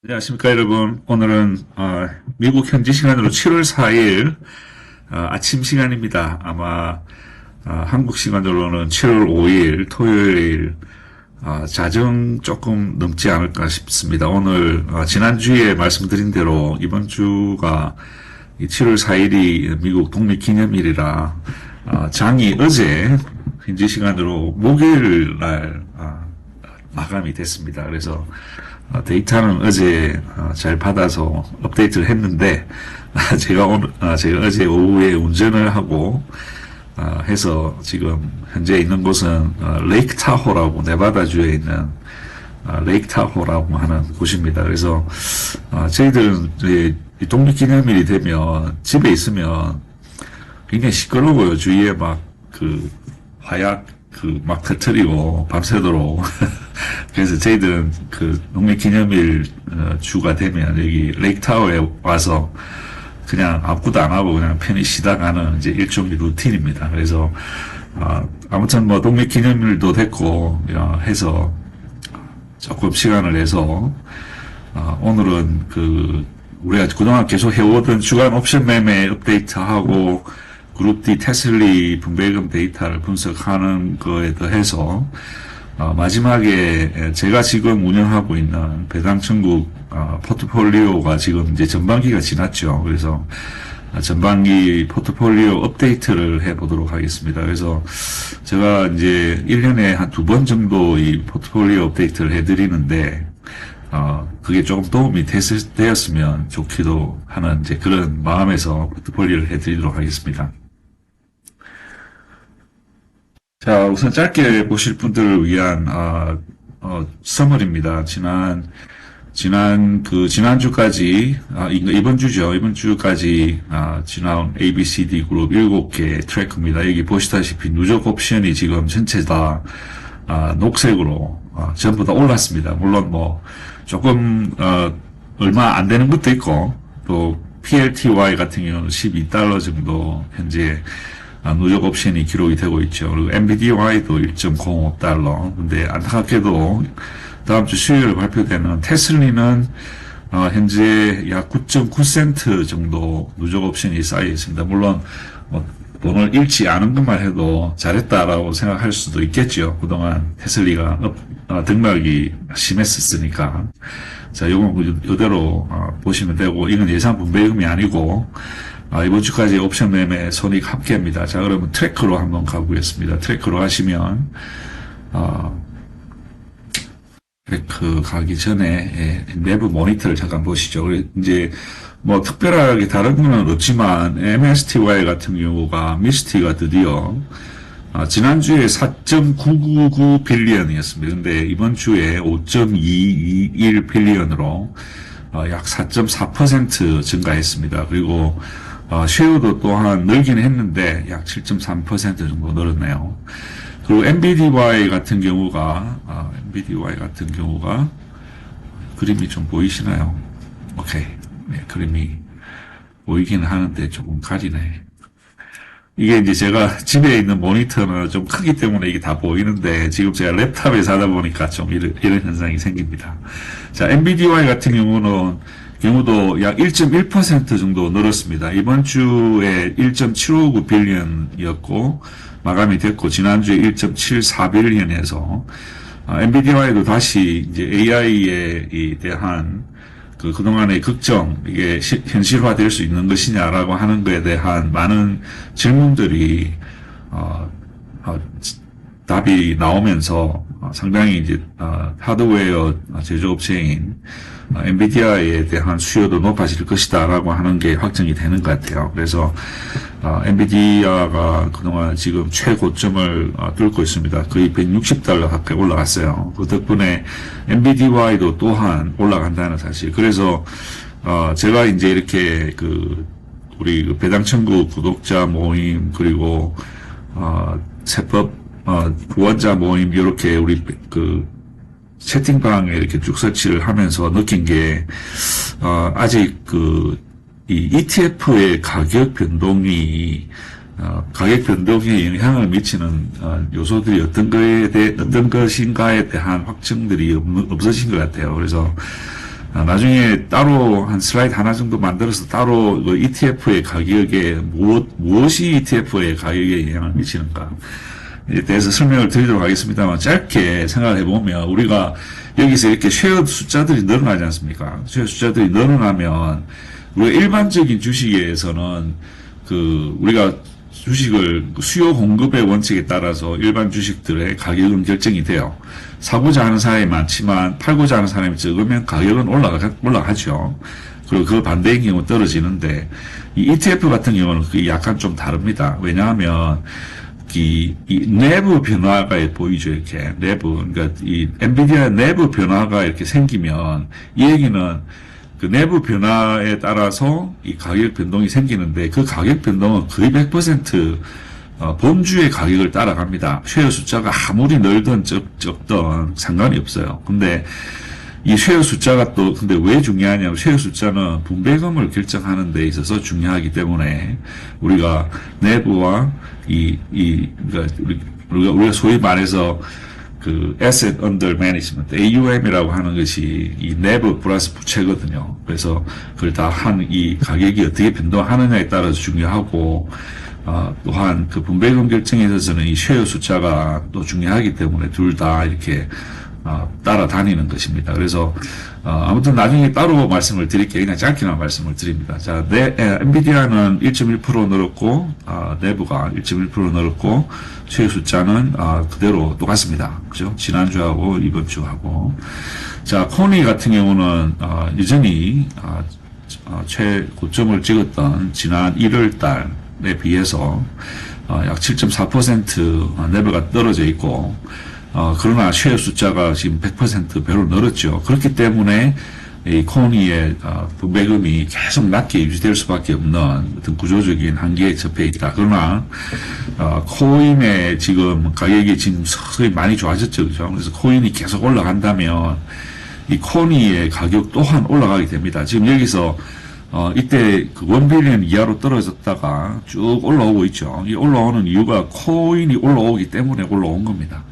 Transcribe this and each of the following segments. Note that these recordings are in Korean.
안녕하십니까, 여러분. 오늘은, 미국 현지 시간으로 7월 4일, 아침 시간입니다. 아마, 한국 시간으로는 7월 5일, 토요일, 자정 조금 넘지 않을까 싶습니다. 오늘, 지난주에 말씀드린 대로 이번 주가 이 7월 4일이 미국 독립기념일이라, 장이 어제, 현지 시간으로 목요일 날, 마감이 됐습니다. 그래서 데이터는 어제 잘 받아서 업데이트를 했는데 제가 어제 오후에 운전을 하고 해서 지금 현재 있는 곳은 레이크 타호라고 네바다주에 있는 레이크 타호라고 하는 곳입니다. 그래서 저희들은 이 독립기념일이 되면 집에 있으면 굉장히 시끄러워요. 주위에 막 그 화약 막 터트리고 밤새도록 그래서 저희들은 그 독립기념일 주가 되면 여기 레이크타워에 와서 그냥 아무것도 안 하고 그냥 편히 쉬다 가는 이제 일종의 루틴입니다. 그래서 아무튼 뭐 독립기념일도 됐고 해서 조금 시간을 내서 오늘은 그 우리가 그동안 계속 해오던 주간 옵션 매매 업데이트하고 그룹 D 테슬리 분배금 데이터를 분석하는 거에 더해서 마지막에 제가 지금 운영하고 있는 배당천국 포트폴리오가 지금 이제 전반기가 지났죠. 그래서 전반기 포트폴리오 업데이트를 해보도록 하겠습니다. 그래서 제가 이제 1년에 한 2번 정도 이 포트폴리오 업데이트를 해드리는데 그게 조금 도움이 되었으면 좋기도 하는 이제 그런 마음에서 포트폴리오를 해드리도록 하겠습니다. 자, 우선 짧게 보실 분들을 위한 서머리입니다. 지난주까지 이번 주죠. 이번 주까지 지나온 ABCD 그룹 7개 트래커입니다. 여기 보시다시피 누적 옵션이 지금 전체 다 녹색으로 전부 다 올랐습니다. 물론 뭐 조금 얼마 안 되는 것도 있고 또 PLTY 같은 경우는 12달러 정도 현재 누적 옵션이 기록이 되고 있죠. 그리고 NVDY도 1.05달러. 근데 안타깝게도 다음 주 수요일 발표되는 테슬리는 현재 약 9.9센트 정도 누적 옵션이 쌓여 있습니다. 물론 뭐 돈을 잃지 않은 것만 해도 잘했다라고 생각할 수도 있겠죠. 그동안 테슬리가 등락이 심했었으니까. 자, 이건 이대로 보시면 되고, 이건 예상 분배금이 아니고 이번 주까지 옵션 매매 손익 합계입니다. 자, 그러면 트래커로 한번 가보겠습니다. 트래커로 하시면 트래커 가기 전에 내부 모니터를 잠깐 보시죠. 이제 뭐 특별하게 다른 건 없지만 MSTY 같은 경우가 미스티가 드디어 지난주에 4.999 빌리언이었습니다. 근데 이번 주에 5.221 빌리언으로 약 4.4% 증가했습니다. 그리고 쉐어도 또한 늘긴 했는데 약 7.3% 정도 늘었네요. 그리고 MBDY 같은 경우가 그림이 좀 보이시나요? 오케이. 네, 그림이 보이긴 하는데 조금 가리네. 이게 이제 제가 집에 있는 모니터는 좀 크기 때문에 이게 다 보이는데 지금 제가 랩탑에서 하다 보니까 좀 이런 현상이 생깁니다. 자, MBDY 같은 경우도 약 1.1% 정도 늘었습니다. 이번 주에 1.759 빌리언이었고 마감이 됐고 지난주에 1.74 빌리언에서 MBDY도 다시 이제 AI에 대한 그동안의 걱정, 이게 현실화될 수 있는 것이냐라고 하는 것에 대한 많은 질문들이, 답이 나오면서 상당히 이제, 하드웨어 제조업체인 엔비디아에 대한 수요도 높아질 것이다라고 하는 게 확정이 되는 것 같아요. 그래서, 엔비디아가 그동안 지금 최고점을 뚫고 있습니다. 거의 160달러 가까이 올라갔어요. 그 덕분에 NVDY도 또한 올라간다는 사실. 그래서 제가 이제 이렇게 우리 배당천국 구독자 모임 그리고 세법 후원자 모임 이렇게 우리 채팅방에 이렇게 쭉 설치를 하면서 느낀 게 아직 이 ETF의 가격 변동에 영향을 미치는 요소들이 어떤 것인가에 대한 확증들이 없어진 것 같아요. 그래서 나중에 따로 한 슬라이드 하나 정도 만들어서 따로 그 ETF의 가격에 무엇이 ETF의 가격에 영향을 미치는가 에 대해서 설명을 드리도록 하겠습니다만, 짧게 생각을 해보면 우리가 여기서 이렇게 쉐어 숫자들이 늘어나지 않습니까? 쉐어 숫자들이 늘어나면 우리가 일반적인 주식에서는 우리가 주식을 수요 공급의 원칙에 따라서 일반 주식들의 가격은 결정이 돼요. 사고자 하는 사람이 많지만 팔고자 하는 사람이 적으면 가격은 올라가죠. 그리고 그 반대인 경우 떨어지는데, 이 ETF 같은 경우는 그게 약간 좀 다릅니다. 왜냐하면 이 내부 변화가 보이죠, 이렇게. 그러니까 이 엔비디아 내부 변화가 이렇게 생기면, 이 얘기는 그 내부 변화에 따라서 이 가격 변동이 생기는데, 그 가격 변동은 거의 100% 본주의 가격을 따라갑니다. 쉐어 숫자가 아무리 늘든 적든 상관이 없어요. 근데 이 쉐어 숫자가 근데 왜 중요하냐면, 쉐어 숫자는 분배금을 결정하는 데 있어서 중요하기 때문에, 우리가 내부와 그러니까 우리가 소위 말해서 Asset Under Management, AUM이라고 하는 것이 이 내부 플러스 부채거든요. 그래서 그걸 다 이 가격이 어떻게 변동하느냐에 따라서 중요하고, 또한 그 분배금 결정에 있어서는 이 쉐어 숫자가 또 중요하기 때문에 둘 다 이렇게 따라다니는 것입니다. 그래서 아무튼 나중에 따로 말씀을 드릴게요. 그냥 짧게만 말씀을 드립니다. 자, 엔비디아는 1.1% 늘었고, 내부가 1.1% 늘었고, 쉐어 숫자는 그대로 똑같습니다. 그죠? 지난주하고 이번 주하고. 자, 코니 같은 경우는 여전히 최고점을 찍었던 지난 1월 달에 비해서 약 7.4% 레벨가 떨어져 있고, 그러나 쉐어 숫자가 지금 100% 배로 늘었죠. 그렇기 때문에 이 코니의 분배금이 계속 낮게 유지될 수밖에 없는 어떤 구조적인 한계에 접해 있다. 그러나 코인의 지금 가격이 지금 서서히 많이 좋아졌죠. 그죠? 그래서 코인이 계속 올라간다면 이 코니의 가격 또한 올라가게 됩니다. 지금 여기서 이때 그 1빌리언 이하로 떨어졌다가 쭉 올라오고 있죠. 이 올라오는 이유가 코인이 올라오기 때문에 올라온 겁니다.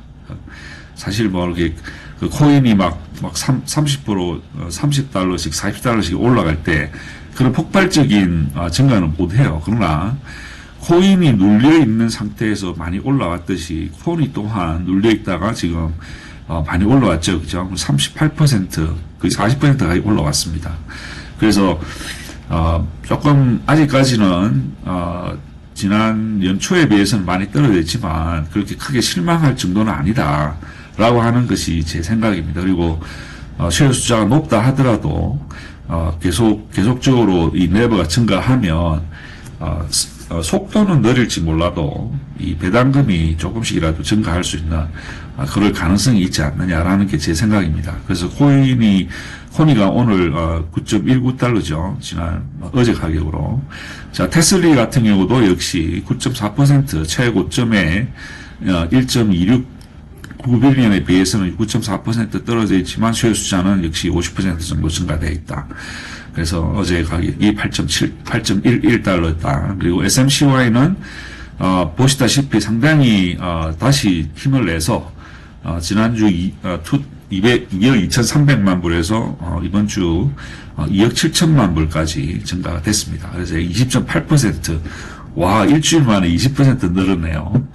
사실 이렇게 그 코인이 막 30%, 30달러씩, 40달러씩 올라갈 때 그런 폭발적인 증가는 못해요. 그러나 코인이 눌려있는 상태에서 많이 올라왔듯이 코인이 또한 눌려있다가 지금 많이 올라왔죠. 그죠? 38%, 거의 40%까지 올라왔습니다. 그래서 조금 아직까지는 지난 연초에 비해서는 많이 떨어졌지만 그렇게 크게 실망할 정도는 아니다 라고 하는 것이 제 생각입니다. 그리고 쉐어 숫자가 높다 하더라도 계속적으로 이 레버가 증가하면 속도는 느릴지 몰라도 이 배당금이 조금씩이라도 증가할 수 있는 그럴 가능성이 있지 않느냐라는 게 제 생각입니다. 그래서 코니가 오늘 9.19달러죠. 지난 어제 가격으로. 자, 테슬리 같은 경우도 역시 9.4% 최고점에 1.26,9빌리언에 비해서는 9.4% 떨어져 있지만 쉐어 숫자는 역시 50% 정도 증가되어 있다. 그래서 어제 가격이 8.11달러였다. 그리고 SMCY는 보시다시피 상당히 다시 힘을 내서 지난주 2억 2,300만 불에서 이번 주 2억 7천만 불까지 증가가 됐습니다. 그래서 20.8%, 와, 일주일 만에 20% 늘었네요.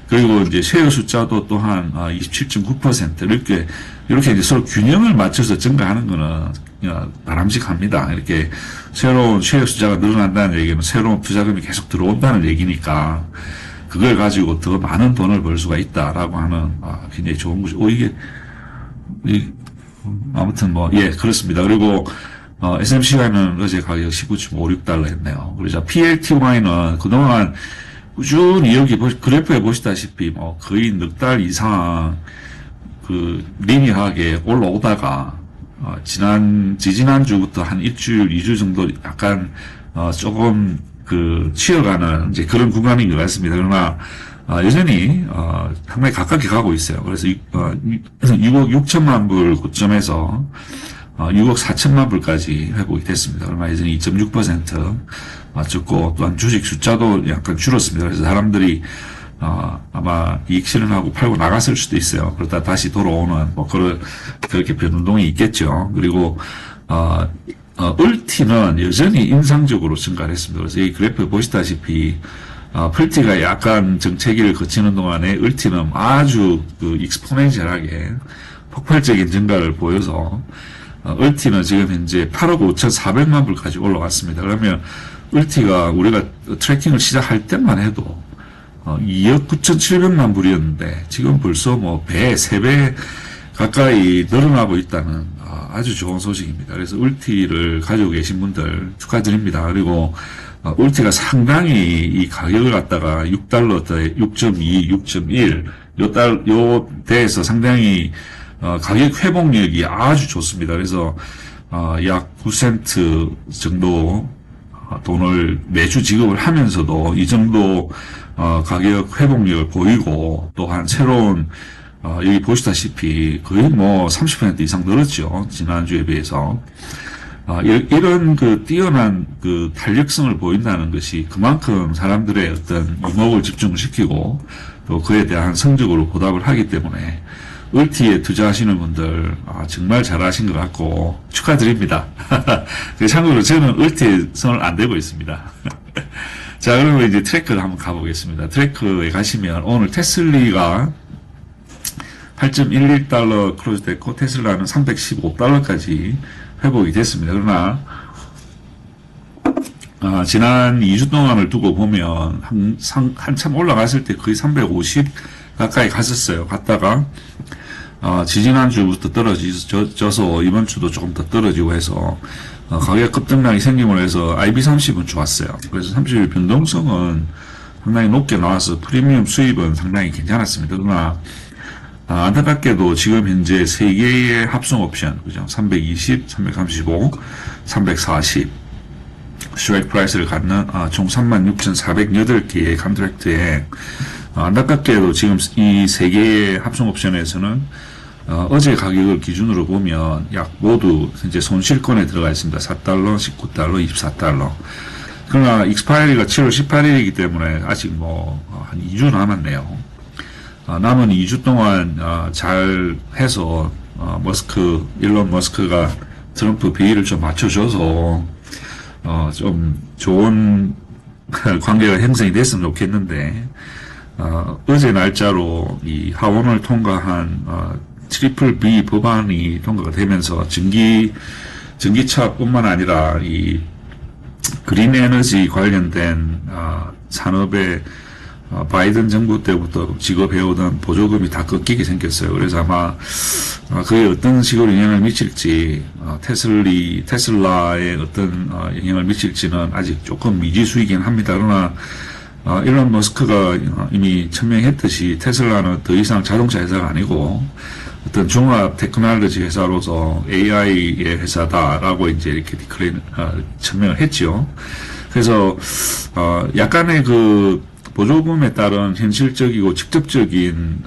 그리고 이제 쉐어 숫자도 또한 27.9% 이렇게 이제 서로 균형을 맞춰서 증가하는 거는 바람직합니다. 이렇게 새로운 쉐어 숫자가 늘어난다는 얘기는 새로운 투자금이 계속 들어온다는 얘기니까 그걸 가지고 더 많은 돈을 벌 수가 있다라고 하는 굉장히 좋은 거죠. 아무튼 그렇습니다. 그리고 SMCY는 어제 가격 19.56달러였네요. 그래서 PLTY는 그동안 꾸준히 여기 그래프에 보시다시피 거의 넉 달 이상 리니어하게 올라오다가 지지난주부터 한 일주일, 2주 정도 약간 조금 치어가는 이제 그런 구간인 것 같습니다. 그러나 여전히 상당히 가깝게 가고 있어요. 그래서 6억 6천만 불 고점에서 6억 4천만 불까지 회복이 됐습니다. 그러나 여전히 2.6% 적고 또한 주식 숫자도 약간 줄었습니다. 그래서 사람들이 아마 이익 실현하고 팔고 나갔을 수도 있어요. 그러다 다시 돌아오는 그렇게 변동이 있겠죠. 그리고 을티는 여전히 인상적으로 증가를 했습니다. 그래서 이 그래프 보시다시피 풀티가 약간 정체기를 거치는 동안에 을티는 아주 그 익스포넨셜하게 폭발적인 증가를 보여서 을티는 지금 현재 8억 5,400만 불까지 올라왔습니다. 그러면 을티가 우리가 트래킹을 시작할 때만 해도 2억 9,700만 불이었는데 지금 벌써 뭐 배, 3배 가까이 늘어나고 있다는 아주 좋은 소식입니다. 그래서 울티를 가지고 계신 분들 축하드립니다. 그리고 울티가 상당히 이 가격을 갖다가 6달러대 6.2, 6.1 요 대에서 상당히 가격 회복력이 아주 좋습니다. 그래서 약 9센트 정도 돈을 매주 지급을 하면서도 이 정도 가격 회복력을 보이고 또한 새로운 여기 보시다시피 거의 뭐 30% 이상 늘었죠. 지난주에 비해서. 이런 그 뛰어난 그 탄력성을 보인다는 것이 그만큼 사람들의 어떤 이목을 집중시키고 또 그에 대한 성적으로 보답을 하기 때문에 을티에 투자하시는 분들 정말 잘하신 것 같고 축하드립니다. 참고로 저는 을티에 손을 안 대고 있습니다. 자, 그러면 이제 트래커를 한번 가보겠습니다. 트래커에 가시면 오늘 테슬리가 8.11달러 크로즈 됐고 테슬라는 315달러까지 회복이 됐습니다. 그러나 지난 2주 동안을 두고 보면 한참 올라갔을 때 거의 350 가까이 갔었어요. 갔다가 지지난주부터 떨어져서 이번 주도 조금 더 떨어지고 해서 가격 급등락이 생김으로 해서 IB30은 좋았어요. 그래서 30일 변동성은 상당히 높게 나와서 프리미엄 수입은 상당히 괜찮았습니다. 그러나 안타깝게도 지금 현재 3개의 합성 옵션, 그죠? 320, 335, 340 스트라이크 프라이스를 갖는 총 36,408개의 컨트랙트에 안타깝게도 지금 이 3개의 합성 옵션에서는 어제 가격을 기준으로 보면 약 모두 이제 손실권에 들어가 있습니다. 4달러, 19달러, 24달러. 그러나 익스파이리가 7월 18일이기 때문에 아직 뭐 한 2주 남았네요. 남은 2주 동안 잘 해서 일론 머스크가 트럼프 비위를 좀 맞춰줘서 좀 좋은 관계가 형성이 됐으면 좋겠는데 어제 날짜로 이 하원을 통과한 트리플 B 법안이 통과가 되면서 전기차뿐만 아니라 이 그린 에너지 관련된 산업에 바이든 정부 때부터 지급해오던 보조금이 다 꺾이게 생겼어요. 그래서 아마 그게 어떤 식으로 영향을 미칠지 테슬라에 어떤 영향을 미칠지는 아직 조금 미지수이긴 합니다. 그러나 일론 머스크가 이미 천명했듯이 테슬라는 더 이상 자동차 회사가 아니고 어떤 종합 테크놀로지 회사로서 AI의 회사다라고 이제 이렇게 천명을 했죠. 그래서 약간의 그 보조금에 따른 현실적이고 직접적인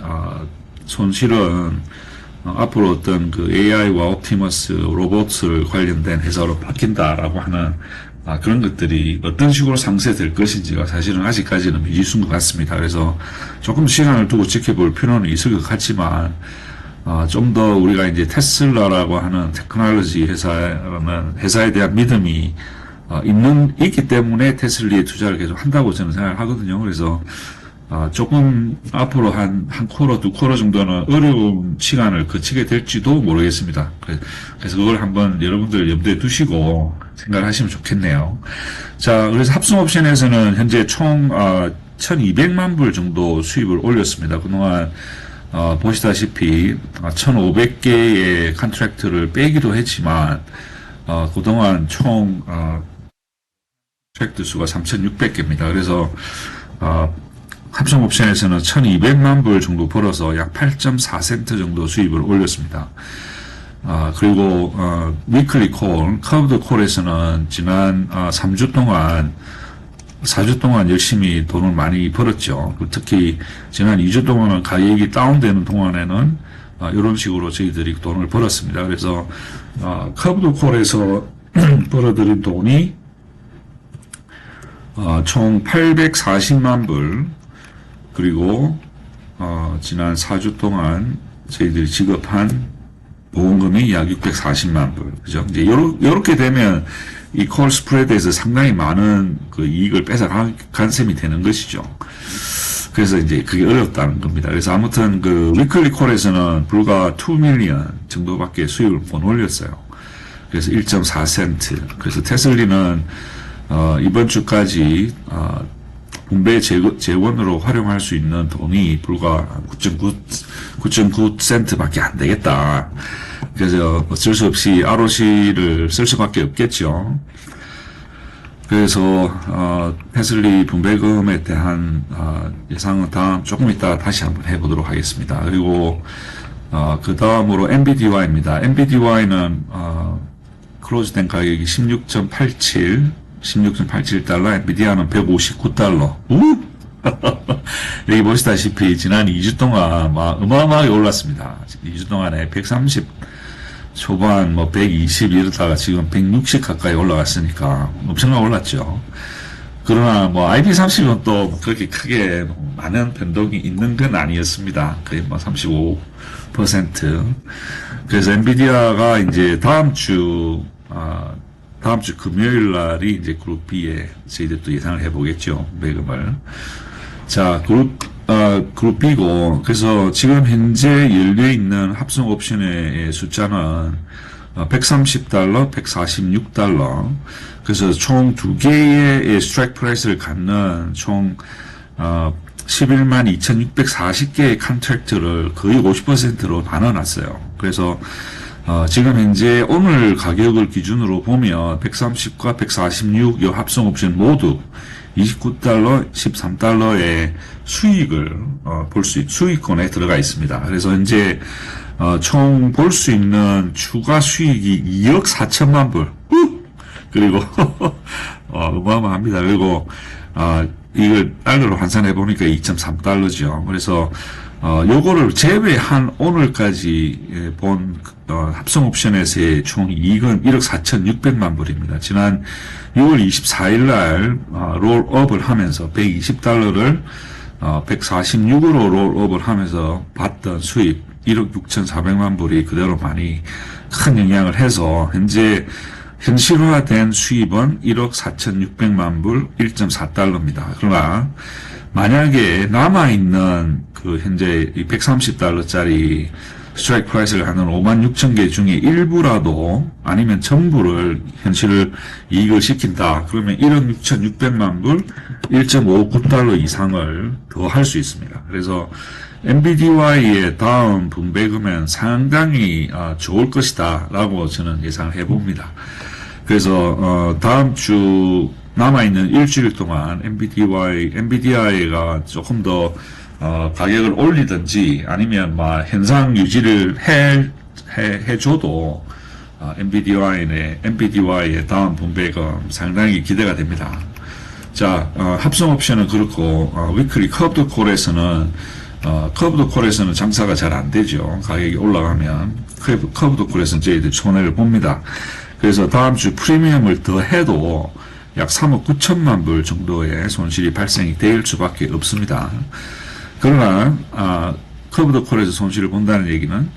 손실은 앞으로 어떤 그 AI와 옵티머스 로봇을 관련된 회사로 바뀐다라고 하는 그런 것들이 어떤 식으로 상쇄될 것인지가 사실은 아직까지는 미지수인 것 같습니다. 그래서 조금 시간을 두고 지켜볼 필요는 있을 것 같지만 좀 더 우리가 이제 테슬라라고 하는 테크놀로지 회사에 대한 믿음이 있기 때문에 테슬리에 투자를 계속 한다고 저는 생각을 하거든요. 그래서 조금 앞으로 한 쿼터, 두 쿼터 정도는 어려운 시간을 거치게 될지도 모르겠습니다. 그래서 그걸 한번 여러분들 염두에 두시고 생각을 하시면 좋겠네요. 자, 그래서 합성 옵션에서는 현재 총 1,200만 불 정도 수입을 올렸습니다. 그동안 보시다시피 1,500개의 컨트랙트를 빼기도 했지만 그동안 총 트랙트 수가 3,600개입니다. 그래서 합성 옵션에서는 1,200만 불 정도 벌어서 약 8.4센트 정도 수입을 올렸습니다. 그리고 위클리 콜, 커브드 콜에서는 지난 3주 동안 4주 동안 열심히 돈을 많이 벌었죠. 특히 지난 2주 동안은 가격이 다운되는 동안에는 이런 식으로 저희들이 돈을 벌었습니다. 그래서 커브드 콜에서 벌어들인 돈이 총 840만 불, 그리고 지난 4주 동안 저희들이 지급한 보험금이 약 640만 불. 그죠? 이제 요렇게 되면 이 콜 스프레드에서 상당히 많은 그 이익을 뺏어간 셈이 되는 것이죠. 그래서 이제 그게 어렵다는 겁니다. 그래서 아무튼 그 위클리 콜에서는 불과 2 밀리언 정도밖에 수익을 못 올렸어요. 그래서 1.4센트. 그래서 테슬리는 이번 주까지 분배 재원으로 활용할 수 있는 돈이 불과 9.9센트 밖에 안 되겠다. 그래서 어쩔 수 없이 ROC를 쓸 수밖에 없겠죠. 그래서 테슬리 분배금에 대한 예상은 조금 이따 다시 한번 해보도록 하겠습니다. 그리고 그 다음으로 NVDY입니다. NVDY는 클로즈된 가격이 16.87달러, 엔비디아는 159달러. 여기 보시다시피 지난 2주 동안 어마어마하게 올랐습니다. 2주 동안에 130 초반 120 이러다가 지금 160 가까이 올라갔으니까 엄청나게 올랐죠. 그러나 IP30은 또 그렇게 크게 많은 변동이 있는 건 아니었습니다. 거의 35%. 그래서 엔비디아가 이제 다음 주 금요일 날이 이제 그룹 B에 저희들 또 예상을 해보겠죠. 매금을. 자, 그룹 B고, 그래서 지금 현재 열려있는 합성 옵션의 숫자는 130달러, 146달러. 그래서 총 두 개의 스트라이크 프라이스를 갖는 총 11만 2,640개의 컨트랙트를 거의 50%로 나눠놨어요. 그래서 지금 현재 오늘 가격을 기준으로 보면 130과 146 이 합성 옵션 모두 29달러, 13달러의 수익을 수익권에 들어가 있습니다. 그래서 현재 총 볼 수 있는 추가 수익이 2억 4천만 불. 그리고 어마어마합니다. 그리고 이걸 달러로 환산해 보니까 2.3달러죠. 그래서 요거를 제외한 오늘까지 본 합성 옵션에서의 총 이익은 1억 4,600만 불입니다. 지난 6월 24일 날 롤업을 하면서 120달러를 146으로 롤업을 하면서 봤던 수익 1억 6,400만 불이 그대로 많이 큰 영향을 해서 현재 현실화된 수입은 1억 4,600만 불 1.4달러입니다. 그러나 만약에 남아있는 그 현재 130달러짜리 스트라이크 프라이스를 하는 56,000개 중에 일부라도 아니면 전부를 현실을 이익을 시킨다. 그러면 1억 6,600만 불 1.59달러 이상을 더 할 수 있습니다. 그래서 NVDY의 다음 분배금은 상당히 좋을 것이다 라고 저는 예상을 해봅니다. 그래서 다음 주 남아있는 일주일 동안 NVDI가 조금 더 가격을 올리든지 아니면 현상 유지를 해줘도 NVDY의 다음 분배금 상당히 기대가 됩니다. 자, 합성 옵션은 그렇고 위클리 커브드 콜에서는 장사가 잘 안 되죠. 가격이 올라가면 커브드 콜에서는 저희들 손해를 봅니다. 그래서 다음 주 프리미엄을 더 해도 약 3억 9천만 불 정도의 손실이 발생이 될 수밖에 없습니다. 그러나 커브드 콜에서 손실을 본다는 얘기는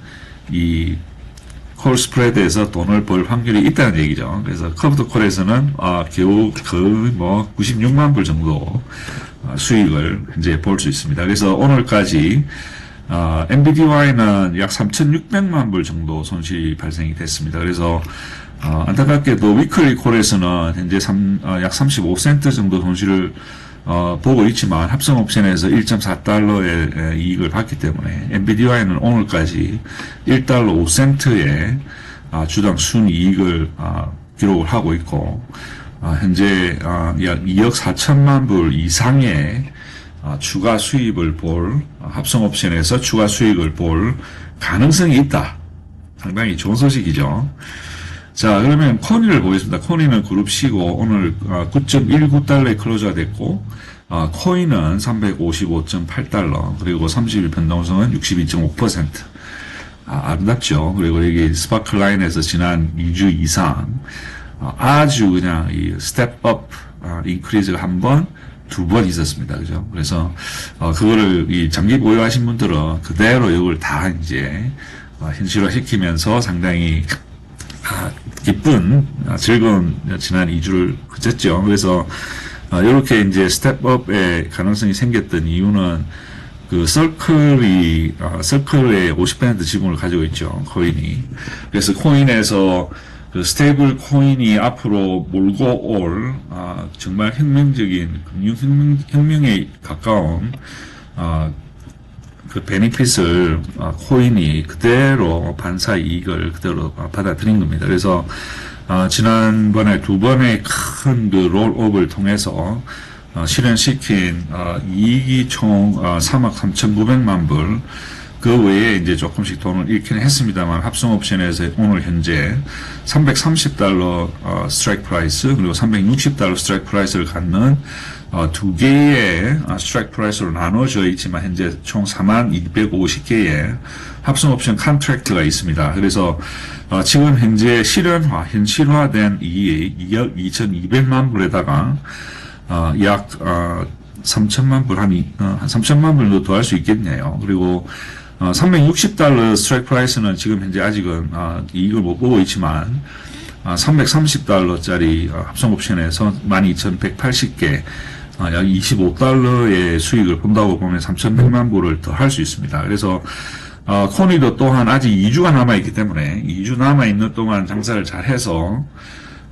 이 콜 스프레드에서 돈을 벌 확률이 있다는 얘기죠. 그래서 커브드 콜에서는 겨우 거의 96만 불 정도 수익을 현재 볼 수 있습니다. 그래서 오늘까지 NVDY는 약 3,600만 불 정도 손실이 발생이 됐습니다. 그래서 안타깝게도 위클리 콜에서는 현재 약 35센트 정도 손실을 보고 있지만 합성 옵션에서 1.4달러의 이익을 봤기 때문에 NVDY는 오늘까지 1달러 5센트의 주당 순이익을 기록을 하고 있고 현재 약 2억 4천만 불 이상의 추가 수입을 볼 합성 옵션에서 추가 수익을 볼 가능성이 있다. 상당히 좋은 소식이죠. 자, 그러면 코니를 보겠습니다. 코니는 그룹 C고 오늘 9.19달러에 클로즈가 됐고 코인은 355.8달러 그리고 30일 변동성은 62.5%. 아름답죠. 그리고 여기 스파클라인에서 지난 2주 이상 아주 그냥 이 스텝업 인크리즈가 한 번, 두 번 있었습니다. 그죠? 그래서 그거를 이 장기 보유하신 분들은 그대로 이걸 다 이제 현실화시키면서 상당히 기쁜 즐거운 지난 2주를 그쳤죠. 그래서 이렇게 이제 스텝업의 가능성이 생겼던 이유는 그 서클의 50% 지분을 가지고 있죠. 코인이. 그래서 코인에서 그 스테이블 코인이 앞으로 몰고 올 정말 혁명적인 금융혁명에 가까운 그 베니핏을 코인이 그대로 반사 이익을 그대로 받아들인 겁니다. 그래서 지난번에 두 번의 큰 그 롤업을 통해서 실현시킨 이익이 총 3억 3,900만 불. 그 외에 이제 조금씩 돈을 잃기는 했습니다만 합성옵션에서 오늘 현재 $330 스트라이크 프라이스 그리고 $360 스트라이크 프라이스를 갖는 두 개의 스트라이크 프라이스로 나눠져 있지만 현재 총 4250개의 합성옵션 컨트랙트가 있습니다. 그래서 지금 현재 현실화된 이익 2억 2,200만 불에다가 약 3천만 불, 한 3천만 불도 더 할 수 있겠네요. 그리고 $360 스트라이크 프라이스는 지금 현재 아직은 이익을 못 보고 있지만 $330짜리 합성옵션에서 12,180개 약 $25의 수익을 본다고 보면 3,100만 불을 더 할 수 있습니다. 그래서 코니도 또한 아직 2주가 남아있기 때문에 2주 남아있는 동안 장사를 잘해서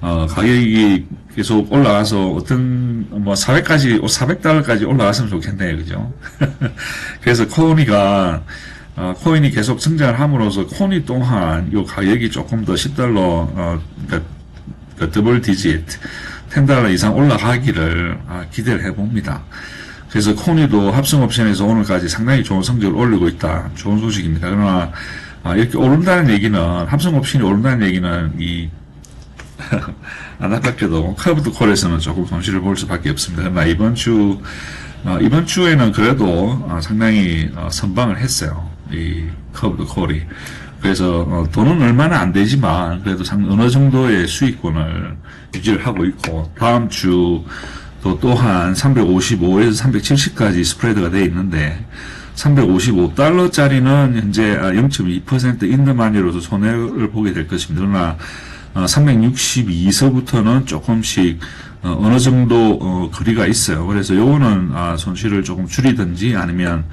가격이 계속 올라가서 어떤, $400까지 올라갔으면 좋겠네요. 그죠? 그래서 코인이 계속 성장을 함으로써 코니 또한 요 가격이 조금 더 $10, 그러니까 더블 디짓, $10 이상 올라가기를 기대를 해봅니다. 그래서 코니도 합성옵션에서 오늘까지 상당히 좋은 성적을 올리고 있다. 좋은 소식입니다. 그러나, 이렇게 오른다는 얘기는, 합성옵션이 오른다는 얘기는 안타깝게도 커브드 콜에서는 조금 손실을 볼 수밖에 없습니다. 그러나 이번 주에는 그래도 상당히 선방을 했어요. 이 커브드 콜이. 그래서 돈은 얼마나 안 되지만 그래도 어느 정도의 수익권을 유지를 하고 있고 다음 주도 또한 355에서 370까지 스프레드가 되어 있는데 $355짜리는 현재 0.2% 인더마니로도 손해를 보게 될 것입니다. 그러나 362서부터는 조금씩 어느 정도 거리가 있어요. 그래서 요거는 손실을 조금 줄이든지 아니면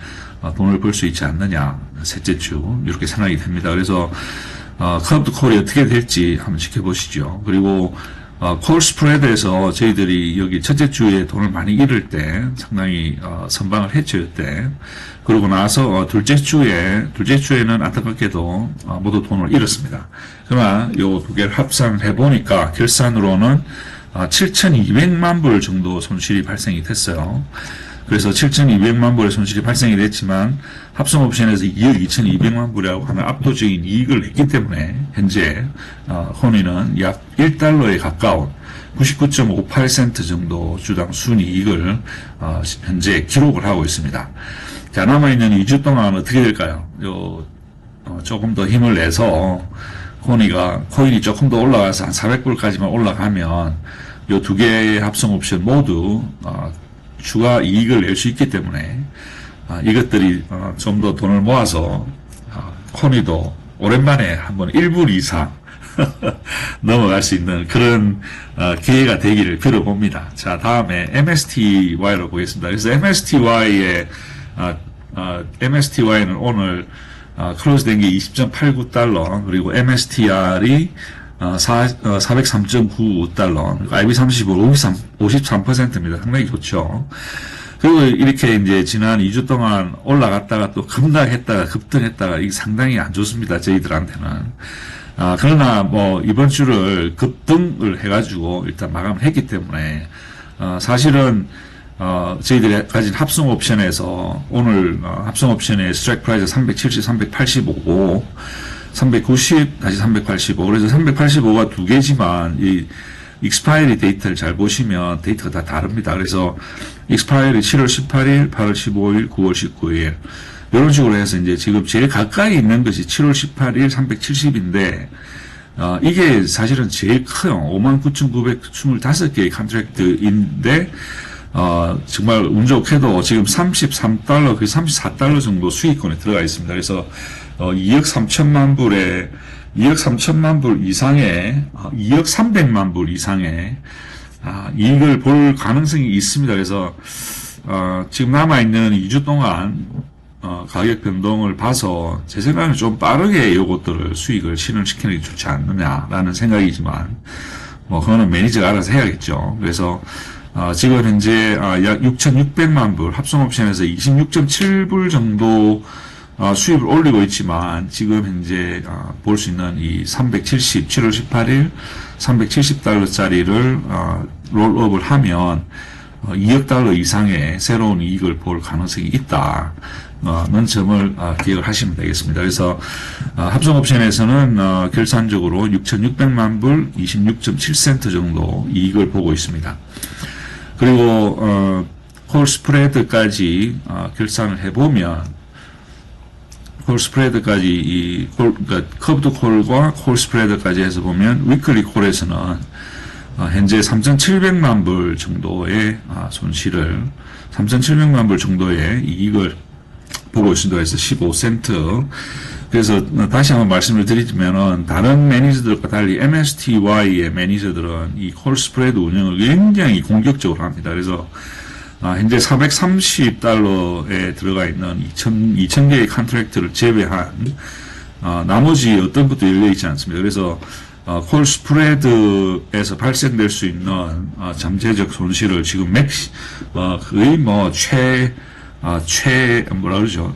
돈을 벌 수 있지 않느냐. 셋째 주 이렇게 생각이 됩니다. 그래서 커브드 콜이 어떻게 될지 한번 지켜보시죠. 그리고 콜 스프레드에서 저희들이 여기 첫째 주에 돈을 많이 잃을 때 상당히 선방을 했죠. 그때. 그러고 나서 둘째 주에는 안타깝게도 모두 돈을 잃었습니다. 그러나 요 두 개를 합산해 보니까 결산으로는 7,200만 불 정도 손실이 발생이 됐어요. 그래서 7,200만 불의 손실이 발생이 됐지만 합성옵션에서 2억 2,200만 불이라고 하는 압도적인 이익을 냈기 때문에 현재 코니는 약 $1에 가까운 99.58센트 정도 주당 순이익을 현재 기록을 하고 있습니다. 자, 남아있는 2주 동안 어떻게 될까요? 조금 더 힘을 내서 코인이 조금 더 올라가서 한 400불까지만 올라가면 이 두 개의 합성옵션 모두 추가 이익을 낼 수 있기 때문에 이것들이 좀 더 돈을 모아서 코니도 오랜만에 한번 1불 이상 넘어갈 수 있는 그런 기회가 되기를 빌어봅니다. 자, 다음에 MSTY로 보겠습니다. 그래서 MSTY는 오늘 클로즈 된 게 $20.89 그리고 MSTR이 403.95달러, IB35 53%입니다. 상당히 좋죠. 그리고 이렇게 이제 지난 2주 동안 올라갔다가 또 급등했다가 이게 상당히 안 좋습니다. 저희들한테는. 그러나 이번 주를 급등을 해가지고 일단 마감을 했기 때문에, 사실은, 저희들이 가진 합성 옵션에서 오늘 합성 옵션의 스트라이크 프라이스 370, 385고, 390, 다시 385. 그래서 385가 두 개지만, 이, 익스파이리 데이터를 잘 보시면 데이터가 다 다릅니다. 그래서, 익스파이리 7월 18일, 8월 15일, 9월 19일. 이런 식으로 해서 이제 지금 제일 가까이 있는 것이 7월 18일 370인데, 이게 사실은 제일 커요. 59,925개의 컨트랙트인데, 정말 운 좋게도 지금 $33, 거의 $34 정도 수익권에 들어가 있습니다. 그래서, 2억 3천만 불에 2억 3천만 불 이상의 2억 300만 불 이상의 이익을 볼 가능성이 있습니다. 그래서 지금 남아있는 2주 동안 가격 변동을 봐서 제 생각에는 좀 빠르게 이것들을 수익을 실현시키는 게 좋지 않느냐라는 생각이지만 그거는 매니저가 알아서 해야겠죠. 그래서 지금 현재 약 6,600만 불 합성옵션에서 26.7불 정도 수입을 올리고 있지만 지금 현재 볼 수 있는 이 7월 18일 370달러짜리를 롤업을 하면 2억 달러 이상의 새로운 이익을 볼 가능성이 있다는 점을 기억을 하시면 되겠습니다. 그래서 합성옵션에서는 결산적으로 6,600만 불 26.7센트 정도 이익을 보고 있습니다. 그리고 콜 스프레드까지 결산을 해보면 콜 스프레드까지 그러니까 커브드 콜과 콜 스프레드까지 해서 보면 위클리 콜에서는 현재 3,700만 불 정도의 손실을 3,700만 불 정도의 이익을 보고 있습니다. 그래서 15센트. 그래서 다시 한번 말씀을 드리자면은 다른 매니저들과 달리 MSTY의 매니저들은 이 콜 스프레드 운영을 굉장히 공격적으로 합니다. 그래서 현재 430달러에 들어가 있는 2,000개의 컨트랙트를 제외한 나머지 어떤 것도 열려있지 않습니다. 그래서 콜 스프레드에서 발생될 수 있는 잠재적 손실을 지금 거의 뭐라 그러죠?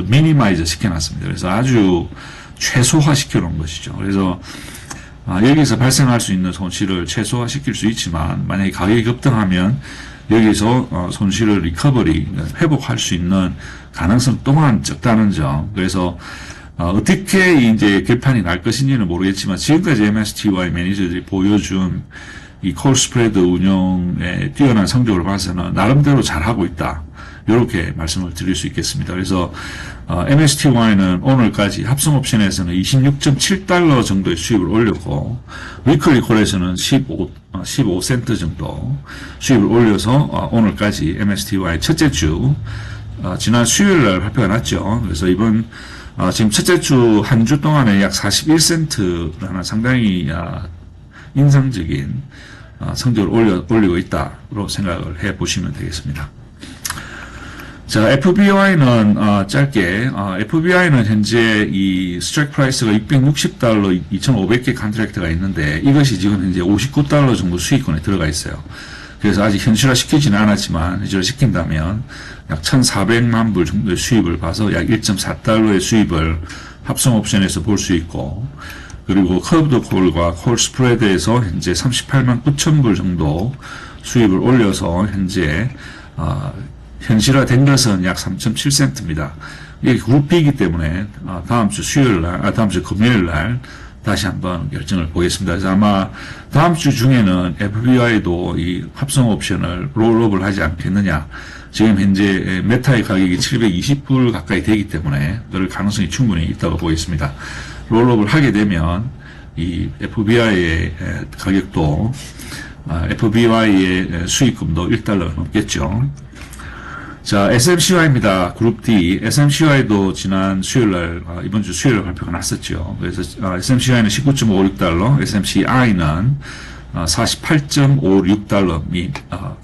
미니마이저 시켜놨습니다. 그래서 아주 최소화 시켜놓은 것이죠. 그래서 여기서 발생할 수 있는 손실을 최소화시킬 수 있지만 만약에 가격이 급등하면 여기서 손실을 회복할 수 있는 가능성 또한 적다는 점. 그래서 어떻게 이제 결판이 날 것인지는 모르겠지만 지금까지 MSTY 매니저들이 보여준 이 콜 스프레드 운용의 뛰어난 성적을 봐서는 나름대로 잘하고 있다. 이렇게 말씀을 드릴 수 있겠습니다. 그래서 MSTY는 오늘까지 합성옵션에서는 26.7달러 정도의 수입을 올렸고 위클리 콜에서는 15센트 정도 수입을 올려서 오늘까지 MSTY 첫째 주 지난 수요일날 발표가 났죠. 그래서 이번 지금 첫째 주 한 주 동안에 약 41센트라는 상당히 인상적인 성적을 올리고 있다로 생각을 해보시면 되겠습니다. 자, FBY는 짧게 FBY는 현재 이 스트라이크 프라이스가 660달러 2,500개 컨트랙트가 있는데 이것이 지금 현재 59달러 정도 수익권에 들어가 있어요. 그래서 아직 현실화 시키지는 않았지만 현실화 시킨다면 약 1,400만 불 정도의 수입을 봐서 약 1.4달러의 수입을 합성 옵션에서 볼 수 있고 그리고 커브드 콜과 콜 스프레드에서 현재 38만 9천 불 정도 수입을 올려서 현재 현실화된 것은 약 3.7센트입니다. 이게 그룹 B이기 때문에 다음 주 다음 주 금요일날 다시 한번 결정을 보겠습니다. 그래서 아마 다음 주 중에는 FBI도 이 합성 옵션을 롤업을 하지 않겠느냐. 지금 현재 메타의 가격이 720불 가까이 되기 때문에 그럴 가능성이 충분히 있다고 보겠습니다. 롤업을 하게 되면 이 FBI의 가격도 FBI의 수익금도 1달러가 넘겠죠. 자, SMCY입니다. 그룹 D. SMCY도 지난 수요일날, 이번 주 수요일날 발표가 났었죠. 그래서, SMCY는 19.56달러, SMCI는 48.56달러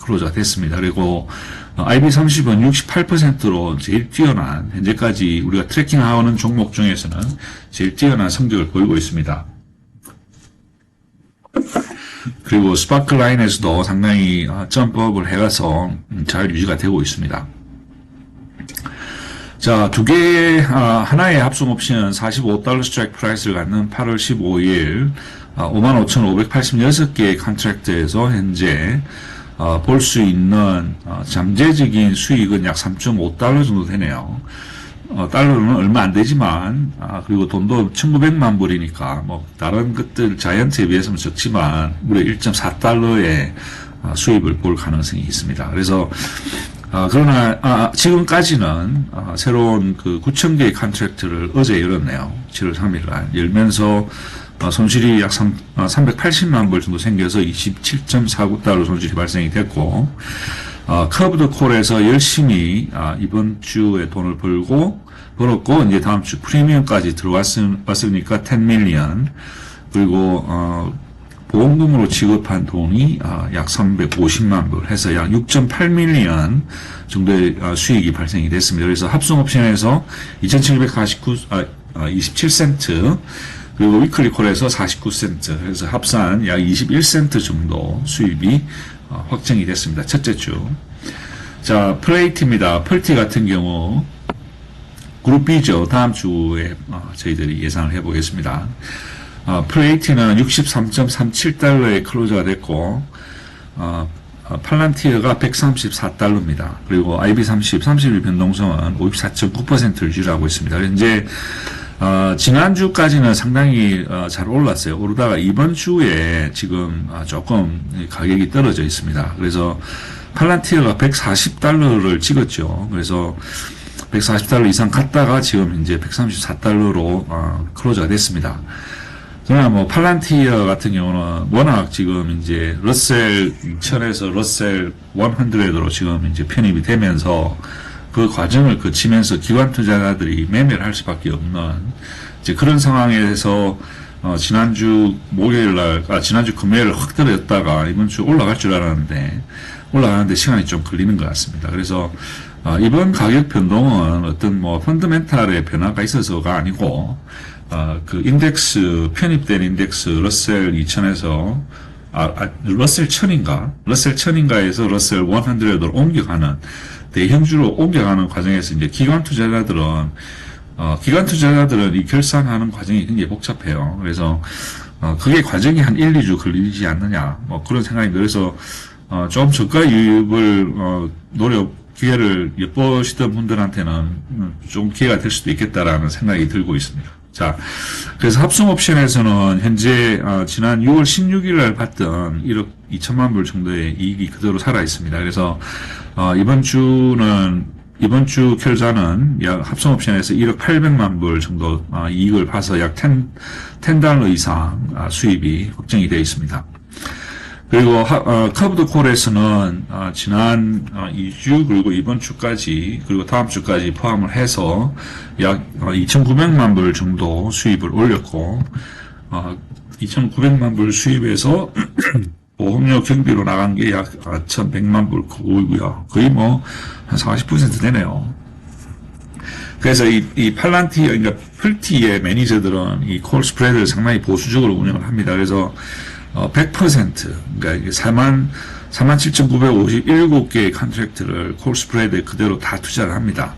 크로즈가 됐습니다. 그리고, IB30은 68%로 제일 뛰어난, 현재까지 우리가 트래킹하는 종목 중에서는 제일 뛰어난 성적을 보이고 있습니다. 그리고 스파크라인에서도 상당히 점프업을 해가서 잘 유지가 되고 있습니다. 자, 하나의 합성 옵션 45달러 스트라이크 프라이스를 갖는 8월 15일 55,586개의 컨트랙트에서 현재 볼 수 있는 잠재적인 수익은 약 3.5달러 정도 되네요. 달러는 얼마 안 되지만, 그리고 돈도 1,900만 불이니까, 뭐, 다른 것들, 자이언트에 비해서는 적지만, 무려 1.4달러의 수입을 볼 가능성이 있습니다. 그래서, 그러나, 지금까지는, 새로운 그 9,000개의 컨트랙트를 어제 열었네요. 7월 3일날. 열면서, 손실이 약 380만 불 정도 생겨서 27.49달러 손실이 발생이 됐고, 커브드 콜에서 열심히 이번 주에 돈을 벌고 벌었고, 이제 다음 주 프리미엄까지 들어왔으니까 10 밀리언. 그리고, 보험금으로 지급한 돈이 약 350만 불 해서 약 6.8 밀리언 정도의 수익이 발생이 됐습니다. 그래서 합성 옵션에서 27센트, 그리고 위클리 콜에서 49센트, 그래서 합산 약 21센트 정도 수입이 확정이 됐습니다. 첫째 주. 자, 플레이트입니다. 펄티 같은 경우 그룹 B죠. 다음 주에 저희들이 예상을 해보겠습니다. 플레이트는 63.37달러에 클로저가 됐고, 팔란티어가 134달러입니다. 그리고 IB30, 30일 변동성은 54.9%를 유지하고 있습니다. 이제, 지난주까지는 상당히 잘 올랐어요. 오르다가 이번 주에 지금 조금 가격이 떨어져 있습니다. 그래서 팔란티어가 140달러를 찍었죠. 그래서 140달러 이상 갔다가 지금 이제 134달러로 클로저가 됐습니다. 그러나 뭐 팔란티어 같은 경우는 워낙 지금 이제 러셀 2000에서 러셀 100으로 지금 이제 편입이 되면서 그 과정을 거치면서 기관 투자자들이 매매를 할 수밖에 없는 이제 그런 상황에서 지난주 지난주 금요일 확 떨어졌다가 이번 주 올라갈 줄 알았는데 올라가는데 시간이 좀 걸리는 것 같습니다. 그래서 이번 가격 변동은 어떤 뭐 펀더멘탈의 변화가 있어서가 아니고 그 인덱스, 편입된 인덱스, 러셀 2000에서, 러셀 1000인가? 러셀 1000인가에서 러셀 100으로 옮겨가는, 대형주로 옮겨가는 과정에서 이제 기관 투자자들은 이 결산하는 과정이 굉장히 복잡해요. 그래서, 그게 과정이 한 1, 2주 걸리지 않느냐, 뭐 그런 생각입니다. 그래서, 좀 저가 유입을, 기회를 엿보시던 분들한테는 좀 기회가 될 수도 있겠다라는 생각이 들고 있습니다. 자, 그래서 합성 옵션에서는 현재 지난 6월 16일 날 봤던 1억 2천만 불 정도의 이익이 그대로 살아 있습니다. 그래서 이번 주 결산은 약 합성 옵션에서 1억 800만 불 정도 이익을 봐서 약 10달러 이상 수입이 확정이 되어 있습니다. 그리고 커브드 콜에서는 지난 2주 그리고 이번 주까지 그리고 다음 주까지 포함을 해서 약 2,900만 불 정도 수입을 올렸고 2,900만 불 수입에서 보험료 경비로 나간 게 약 1,100만 불 그거고요. 거의 뭐 한 40% 되네요. 그래서 이 팔란티어, 그러니까 펄티의 매니저들은 이 콜 스프레드를 상당히 보수적으로 운영을 합니다. 그래서 100%, 그러니까 47,957개의 컨트랙트를 콜 스프레드에 그대로 다 투자를 합니다.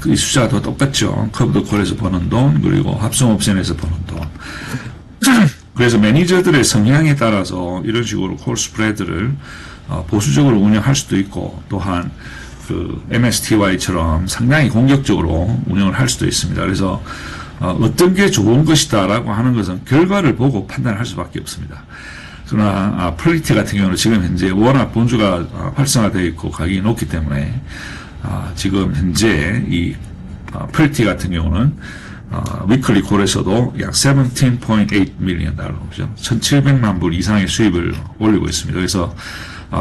그 숫자도 똑같죠. 커브드 콜에서 버는 돈, 그리고 합성 옵션에서 버는 돈. 그래서 매니저들의 성향에 따라서 이런 식으로 콜 스프레드를 보수적으로 운영할 수도 있고, 또한 그 MSTY처럼 상당히 공격적으로 운영을 할 수도 있습니다. 그래서 어떤 게 좋은 것이다라고 하는 것은 결과를 보고 판단할 수밖에 없습니다. 그러나 플리티 같은 경우는 지금 현재 워낙 본주가 활성화되어 있고 가격이 높기 때문에 지금 현재 이 플리티 같은 경우는 위클리 콜에서도 약 17.8 밀리언 달러, 그죠? 1,700만 불 이상의 수입을 올리고 있습니다. 그래서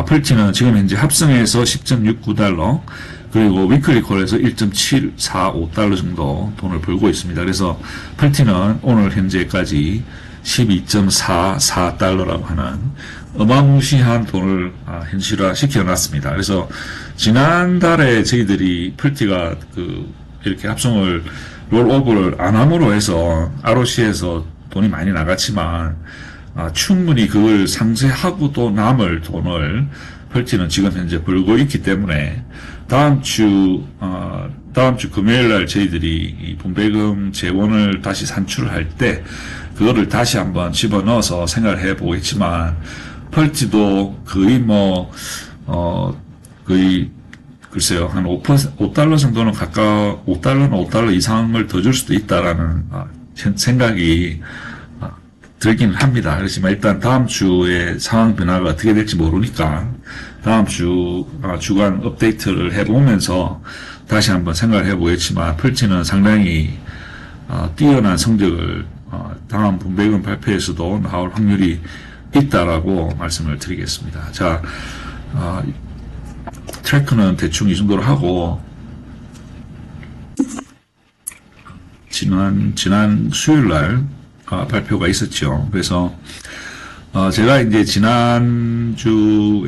플리티는 지금 현재 합성해서 10.69달러, 그리고 위클리 콜에서 1.745달러 정도 돈을 벌고 있습니다. 그래서 펄티는 오늘 현재까지 12.44달러라고 하는 어마무시한 돈을 현실화 시켜놨습니다. 그래서 지난달에 저희들이 펄티가 이렇게 합성을 롤오버를 안 함으로 해서 ROC에서 돈이 많이 나갔지만 충분히 그걸 상쇄하고도 남을 돈을 펄티는 지금 현재 벌고 있기 때문에 다음 주 금요일 날 저희들이 이 분배금 재원을 다시 산출을 할 때 그거를 다시 한번 집어넣어서 생각을 해 보겠지만 펄티도 거의 거의 글쎄요, 한 5달러 정도는 5달러 이상을 더 줄 수도 있다라는 생각이 들긴 합니다. 그렇지만 일단 다음 주에 상황 변화가 어떻게 될지 모르니까 다음 주 주간 업데이트를 해보면서 다시 한번 생각을 해보겠지만 펄티는 상당히 뛰어난 성적을 다음 분배금 발표에서도 나올 확률이 있다라고 말씀을 드리겠습니다. 자, 트래크는 대충 이 정도로 하고 지난 수요일 날 발표가 있었죠. 그래서 제가 이제 지난주에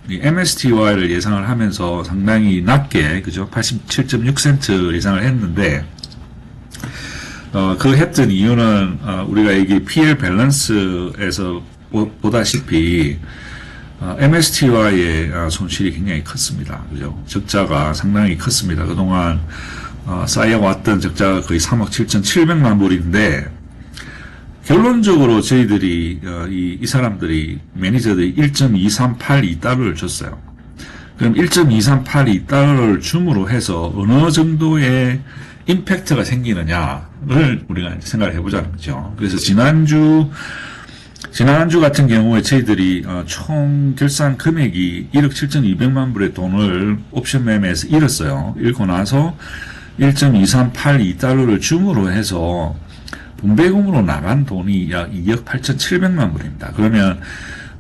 MSTY를 예상을 하면서 상당히 낮게, 그죠? 87.6센트 예상을 했는데, 그 했던 이유는, 우리가 여기 PL 밸런스에서 보다시피, MSTY의 손실이 굉장히 컸습니다. 그죠? 적자가 상당히 컸습니다. 그동안, 쌓여왔던 적자가 거의 3억 7,700만 불인데, 결론적으로 저희들이 이 사람들이 매니저들이 1.2382달러를 줬어요. 그럼 1.2382달러를 줌으로 해서 어느 정도의 임팩트가 생기느냐를 우리가 생각을 해보자는 거죠. 그래서 지난주 같은 경우에 저희들이 총 결산 금액이 1억 7,200만 불의 돈을 옵션 매매에서 잃었어요. 잃고 나서 1.2382달러를 줌으로 해서 분배금으로 나간 돈이 약 2억 8,700만 불입니다. 그러면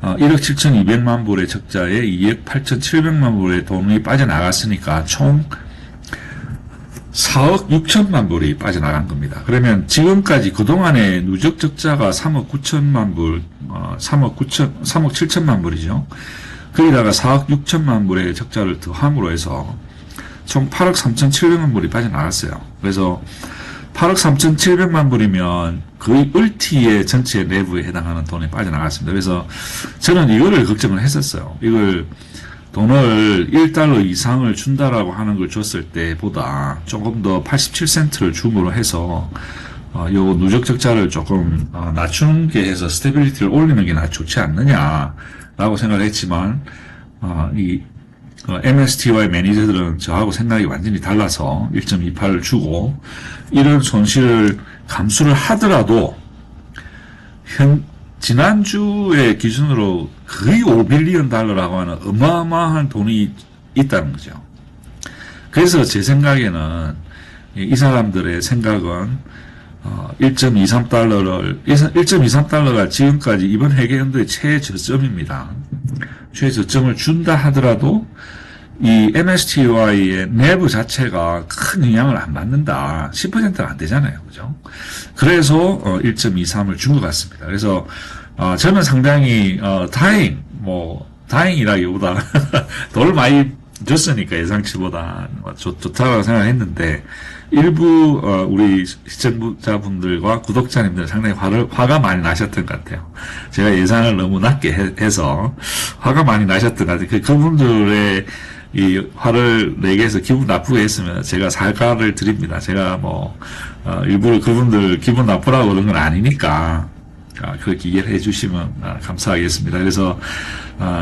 1억 7,200만 불의 적자에 2억 8,700만 불의 돈이 빠져나갔으니까 총 4억 6천만 불이 빠져나간 겁니다. 그러면 지금까지 그동안의 누적 적자가 3억 9천만 불, 3억 7천만 불이죠. 거기다가 4억 6천만 불의 적자를 더함으로 해서 총 8억 3,700만 불이 빠져나갔어요. 그래서 8억 3,700만 불이면 거의 을티의 전체 내부에 해당하는 돈이 빠져나갔습니다. 그래서 저는 이거를 걱정을 했었어요. 이걸 돈을 1달러 이상을 준다라고 하는 걸 줬을 때보다 조금 더 87센트를 줌으로 해서 요 누적 적자를 조금 낮추는 게 해서 스테빌리티를 올리는 게 좋지 않느냐라고 생각을 했지만 MSTY 매니저들은 저하고 생각이 완전히 달라서 1.28을 주고 이런 손실을 감수를 하더라도 지난주의 기준으로 거의 5빌리언 달러라고 하는 어마어마한 돈이 있다는 거죠. 그래서 제 생각에는 이 사람들의 생각은 1.23달러가 지금까지 이번 회계연도의 최저점입니다. 최저점을 준다 하더라도 이 MSTY의 내부 자체가 큰 영향을 안 받는다. 10%가 안 되잖아요. 그죠? 그래서 1.23을 준 것 같습니다. 그래서 저는 상당히 다행이라기보다 돈을 많이 줬으니까 예상치보다 좋다고 생각했는데 일부 우리 시청자분들과 구독자님들 상당히 화가 많이 나셨던 것 같아요. 제가 예상을 너무 낮게 해서 화가 많이 나셨던 것 같아요. 그분들의 이 화를 내게 해서 기분 나쁘게 했으면 제가 사과를 드립니다. 제가 일부러 그분들 기분 나쁘라고 그런 건 아니니까 그렇게 이해를 해주시면 감사하겠습니다. 그래서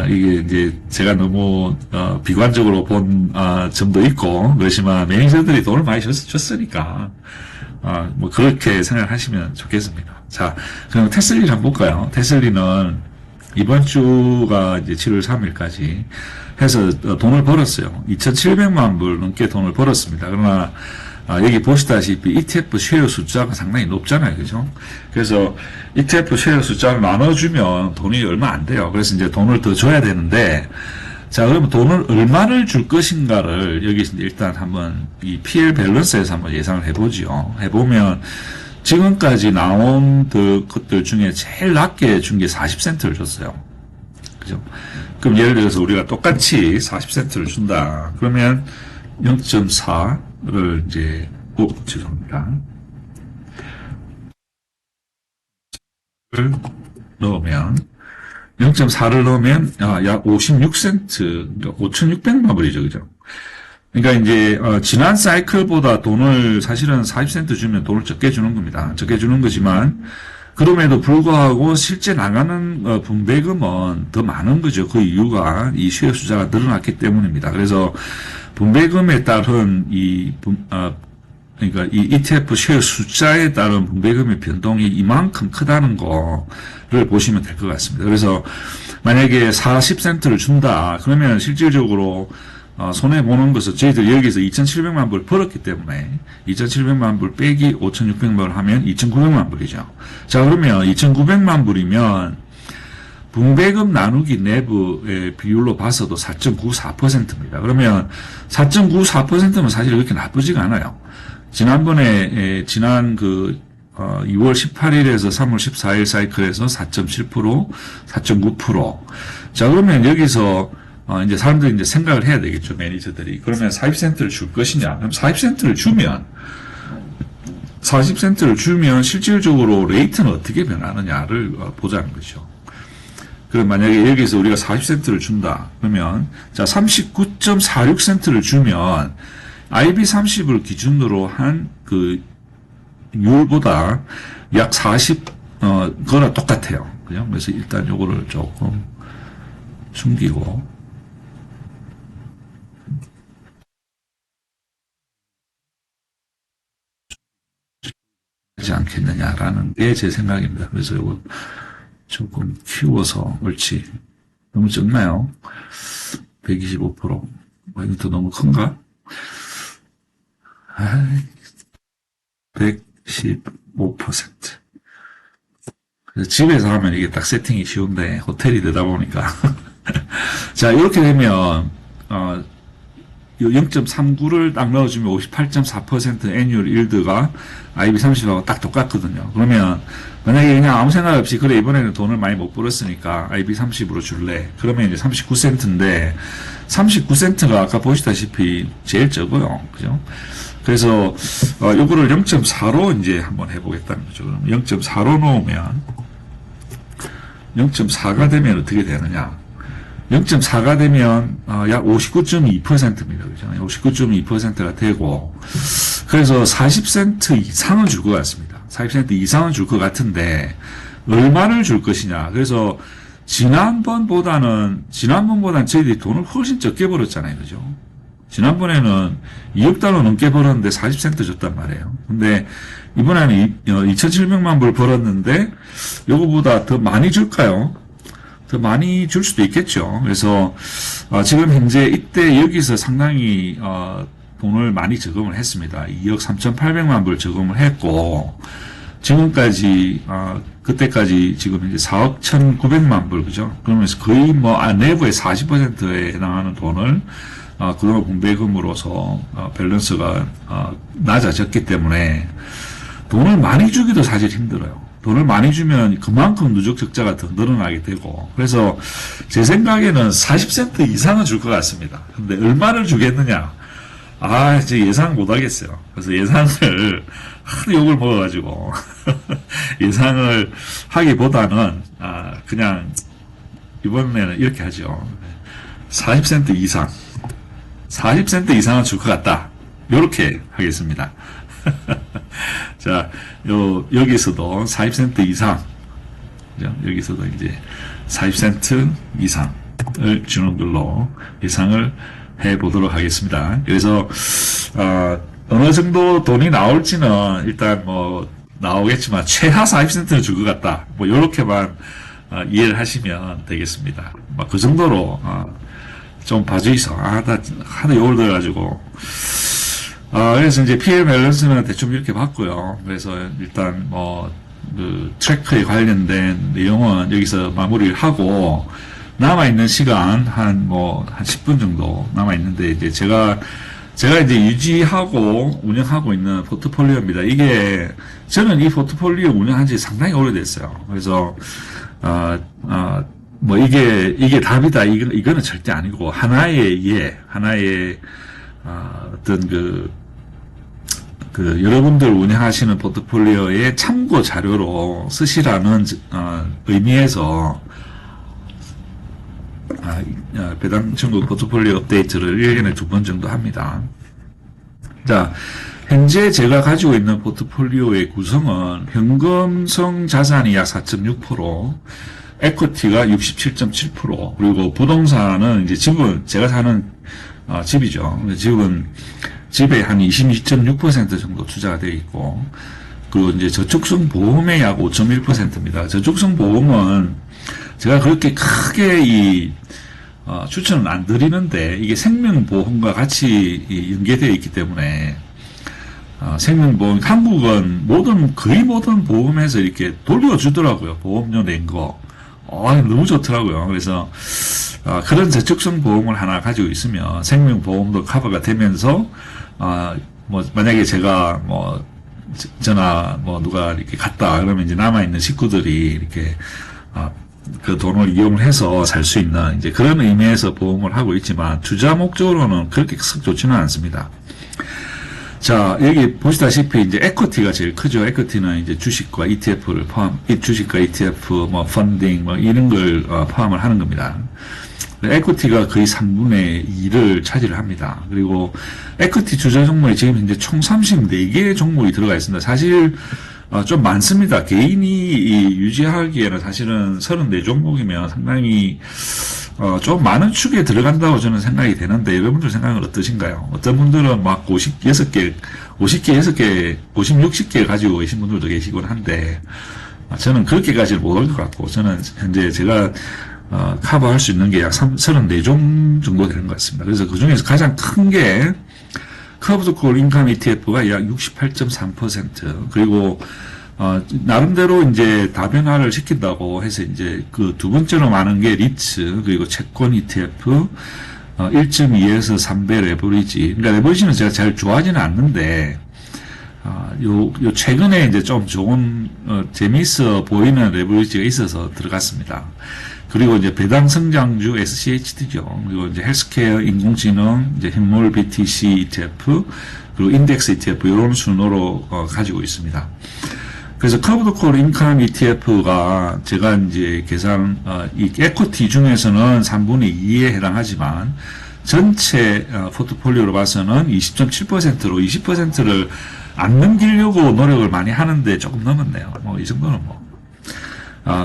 이게 이제 제가 너무 비관적으로 본 점도 있고 그렇지만 매니저들이 돈을 많이 줬으니까 그렇게 생각하시면 좋겠습니다. 자, 그럼 테슬리를 한번 볼까요? 테슬리는 이번 주가 이제 7월 3일까지 해서 돈을 벌었어요. 2,700만 불 넘게 돈을 벌었습니다. 그러나 여기 보시다시피 ETF 쉐어 숫자가 상당히 높잖아요. 그죠? 그래서 ETF 쉐어 숫자를 나눠주면 돈이 얼마 안 돼요. 그래서 이제 돈을 더 줘야 되는데, 자, 그러면 돈을 얼마를 줄 것인가를 여기 일단 한번 이 PL 밸런스에서 한번 예상을 해보죠. 해보면 지금까지 나온 것들 중에 제일 낮게 준 게 40센트를 줬어요. 그죠? 그럼 예를 들어서 우리가 똑같이 40센트를 준다. 그러면 0.4를 이제, 죄송합니다. 넣으면, 0.4를 넣으면, 약 56센트, 그러니까 5,600만 불이죠. 그죠? 그러니까 이제, 지난 사이클보다 돈을 사실은 40센트 주면 돈을 적게 주는 겁니다. 적게 주는 거지만, 그럼에도 불구하고 실제 나가는 분배금은 더 많은 거죠. 그 이유가 이 쉐어 숫자가 늘어났기 때문입니다. 그래서 분배금에 따른 그러니까 이 ETF 쉐어 숫자에 따른 분배금의 변동이 이만큼 크다는 거를 보시면 될 것 같습니다. 그래서 만약에 40센트를 준다. 그러면 실질적으로 손해보는 것은 저희들 여기서 2,700만 불 벌었기 때문에 2,700만 불 빼기 5,600만 불 하면 2,900만 불이죠. 자, 그러면 2,900만 불이면 분배금 나누기 내부의 비율로 봐서도 4.94%입니다. 그러면 4.94%면 사실 그렇게 나쁘지가 않아요. 지난 2월 18일에서 3월 14일 사이클에서 4.7%, 4.9%. 자, 그러면 여기서 이제 사람들이 이제 생각을 해야 되겠죠, 매니저들이. 그러면 40센트를 줄 것이냐? 그럼 40센트를 주면, 40센트를 주면 실질적으로 레이트는 어떻게 변하느냐를 보자는 거죠. 그럼 만약에 여기서 우리가 40센트를 준다. 그러면, 자, 39.46센트를 주면, IB30을 기준으로 한 율보다 약 거나 똑같아요. 그죠? 그래서 일단 요거를 조금 숨기고, 하지 않겠느냐라는 게 제 생각입니다. 그래서 이거 조금 키워서, 옳지. 너무 적나요? 125%. 이거 더 너무 큰가? 115%. 그래서 집에서 하면 이게 딱 세팅이 쉬운데, 호텔이 되다 보니까. 자, 이렇게 되면, 0.39를 딱 넣어주면 58.4% 애뉴얼 일드가 IB30하고 딱 똑같거든요. 그러면 만약에 그냥 아무 생각 없이 그래 이번에는 돈을 많이 못 벌었으니까 IB30으로 줄래. 그러면 이제 39센트인데 39센트가 아까 보시다시피 제일 적어요. 그죠? 그래서 요거를 0.4로 이제 한번 해보겠다는 거죠. 그럼 0.4로 놓으면 0.4가 되면 어떻게 되느냐? 0.4가 되면 약 59.2%입니다. 그죠? 59.2%가 되고 그래서 40센트 이상은 줄 것 같습니다. 40센트 이상은 줄 것 같은데 얼마를 줄 것이냐. 그래서 지난번보다는 저희들이 돈을 훨씬 적게 벌었잖아요. 그죠? 지난번에는 2억 달러 넘게 벌었는데 40센트 줬단 말이에요. 근데 이번에는 2,700만 불 벌었는데 요거보다 더 많이 줄까요? 더 많이 줄 수도 있겠죠. 그래서 지금 현재 이때 여기서 상당히 돈을 많이 저금을 했습니다. 2억 3,800만 불 저금을 했고 지금까지 그때까지 지금 이제 4억 1,900만 불 그죠? 그러면서 거의 내부의 40%에 해당하는 돈을 그동안 공배금으로서 밸런스가 낮아졌기 때문에 돈을 많이 주기도 사실 힘들어요. 돈을 많이 주면 그만큼 누적 적자가 더 늘어나게 되고 그래서 제 생각에는 40센트 이상은 줄 것 같습니다. 근데 얼마를 주겠느냐? 이제 예상 못 하겠어요. 그래서 예상을 하도 욕을 먹어가지고 예상을 하기보다는 그냥 이번에는 이렇게 하죠. 40센트 이상 40센트 이상은 줄 것 같다. 요렇게 하겠습니다. 자, 여기서도 40센트 이상, 여기서도 이제 40센트 이상을 주는 걸로 예상을 해 보도록 하겠습니다. 그래서, 어느 정도 돈이 나올지는 일단 나오겠지만, 최하 40센트는 줄 것 같다. 요렇게만, 이해를 하시면 되겠습니다. 그 정도로, 좀 봐주이소. 하도 욕을 들어가지고. 그래서 이제 PL 밸런스는 대충 이렇게 봤고요. 그래서 일단 트래커에 관련된 내용은 여기서 마무리를 하고, 남아있는 시간 한 10분 정도 남아있는데, 이제 제가 이제 유지하고 운영하고 있는 포트폴리오입니다. 저는 이 포트폴리오 운영한 지 상당히 오래됐어요. 그래서, 이게 답이다. 이거는 절대 아니고, 하나의 어떤 여러분들 운영하시는 포트폴리오의 참고 자료로 쓰시라는, 의미에서, 배당천국 포트폴리오 업데이트를 1년에 2번 정도 합니다. 자, 현재 제가 가지고 있는 포트폴리오의 구성은 현금성 자산이 약 4.6%, 에쿼티가 67.7%, 그리고 부동산은 이제 집은 제가 사는 집이죠. 집에 한 22.6% 정도 투자가 되어 있고, 그리고 이제 저축성 보험의 약 5.1%입니다. 저축성 보험은 제가 그렇게 크게 추천은 안 드리는데, 이게 생명보험과 같이 연계되어 있기 때문에, 생명보험, 한국은 거의 모든 보험에서 이렇게 돌려주더라고요. 보험료 낸 거. 너무 좋더라고요. 그래서, 그런 저축성 보험을 하나 가지고 있으면 생명보험도 커버가 되면서 뭐, 만약에 제가 뭐, 저나 뭐 누가 이렇게 갔다 그러면 이제 남아있는 식구들이 이렇게, 그 돈을 이용을 해서 살 수 있는 이제 그런 의미에서 보험을 하고 있지만 투자 목적으로는 그렇게 썩 좋지는 않습니다. 자, 여기 보시다시피 이제 에쿼티가 제일 크죠. 에쿼티는 이제 주식과 ETF를 주식과 ETF, 뭐 펀딩, 뭐 이런 걸 포함을 하는 겁니다. 에쿼티가 거의 3분의 2를 차지를 합니다. 그리고 에쿼티 투자 종목이 지금 현재 총 34개의 종목이 들어가 있습니다. 사실 좀 많습니다. 개인이 유지하기에는 사실은 34종목이면 상당히 좀 많은 축에 들어간다고 저는 생각이 되는데 여러분들 생각은 어떠신가요? 어떤 분들은 막 56개, 60개 가지고 계신 분들도 계시곤 한데 저는 그렇게까지는 못할 것 같고 저는 현재 제가 커버할 수 있는 게 약 34종 정도 되는 것 같습니다. 그래서 그 중에서 가장 큰 게 커브드 콜 인컴 ETF가 약 68.3%, 그리고 나름대로 이제 다변화를 시킨다고 해서 이제 그 두 번째로 많은 게 리츠, 그리고 채권 ETF 1.2에서 3배 레버리지. 그러니까 레버리지는 제가 잘 좋아하지는 않는데 요 최근에 이제 좀 좋은 재미있어 보이는 레버리지가 있어서 들어갔습니다. 그리고 이제 배당 성장주 SCHD죠. 그리고 이제 헬스케어, 인공지능, 이제 현물 BTC ETF, 그리고 인덱스 ETF 이런 순으로 가지고 있습니다. 그래서 커브드 콜 인컴 ETF가 제가 이제 이 에쿼티 중에서는 3분의 2에 해당하지만 전체 포트폴리오로 봐서는 20.7%로 20%를 안 넘기려고 노력을 많이 하는데 조금 넘었네요. 뭐 이 정도는 뭐.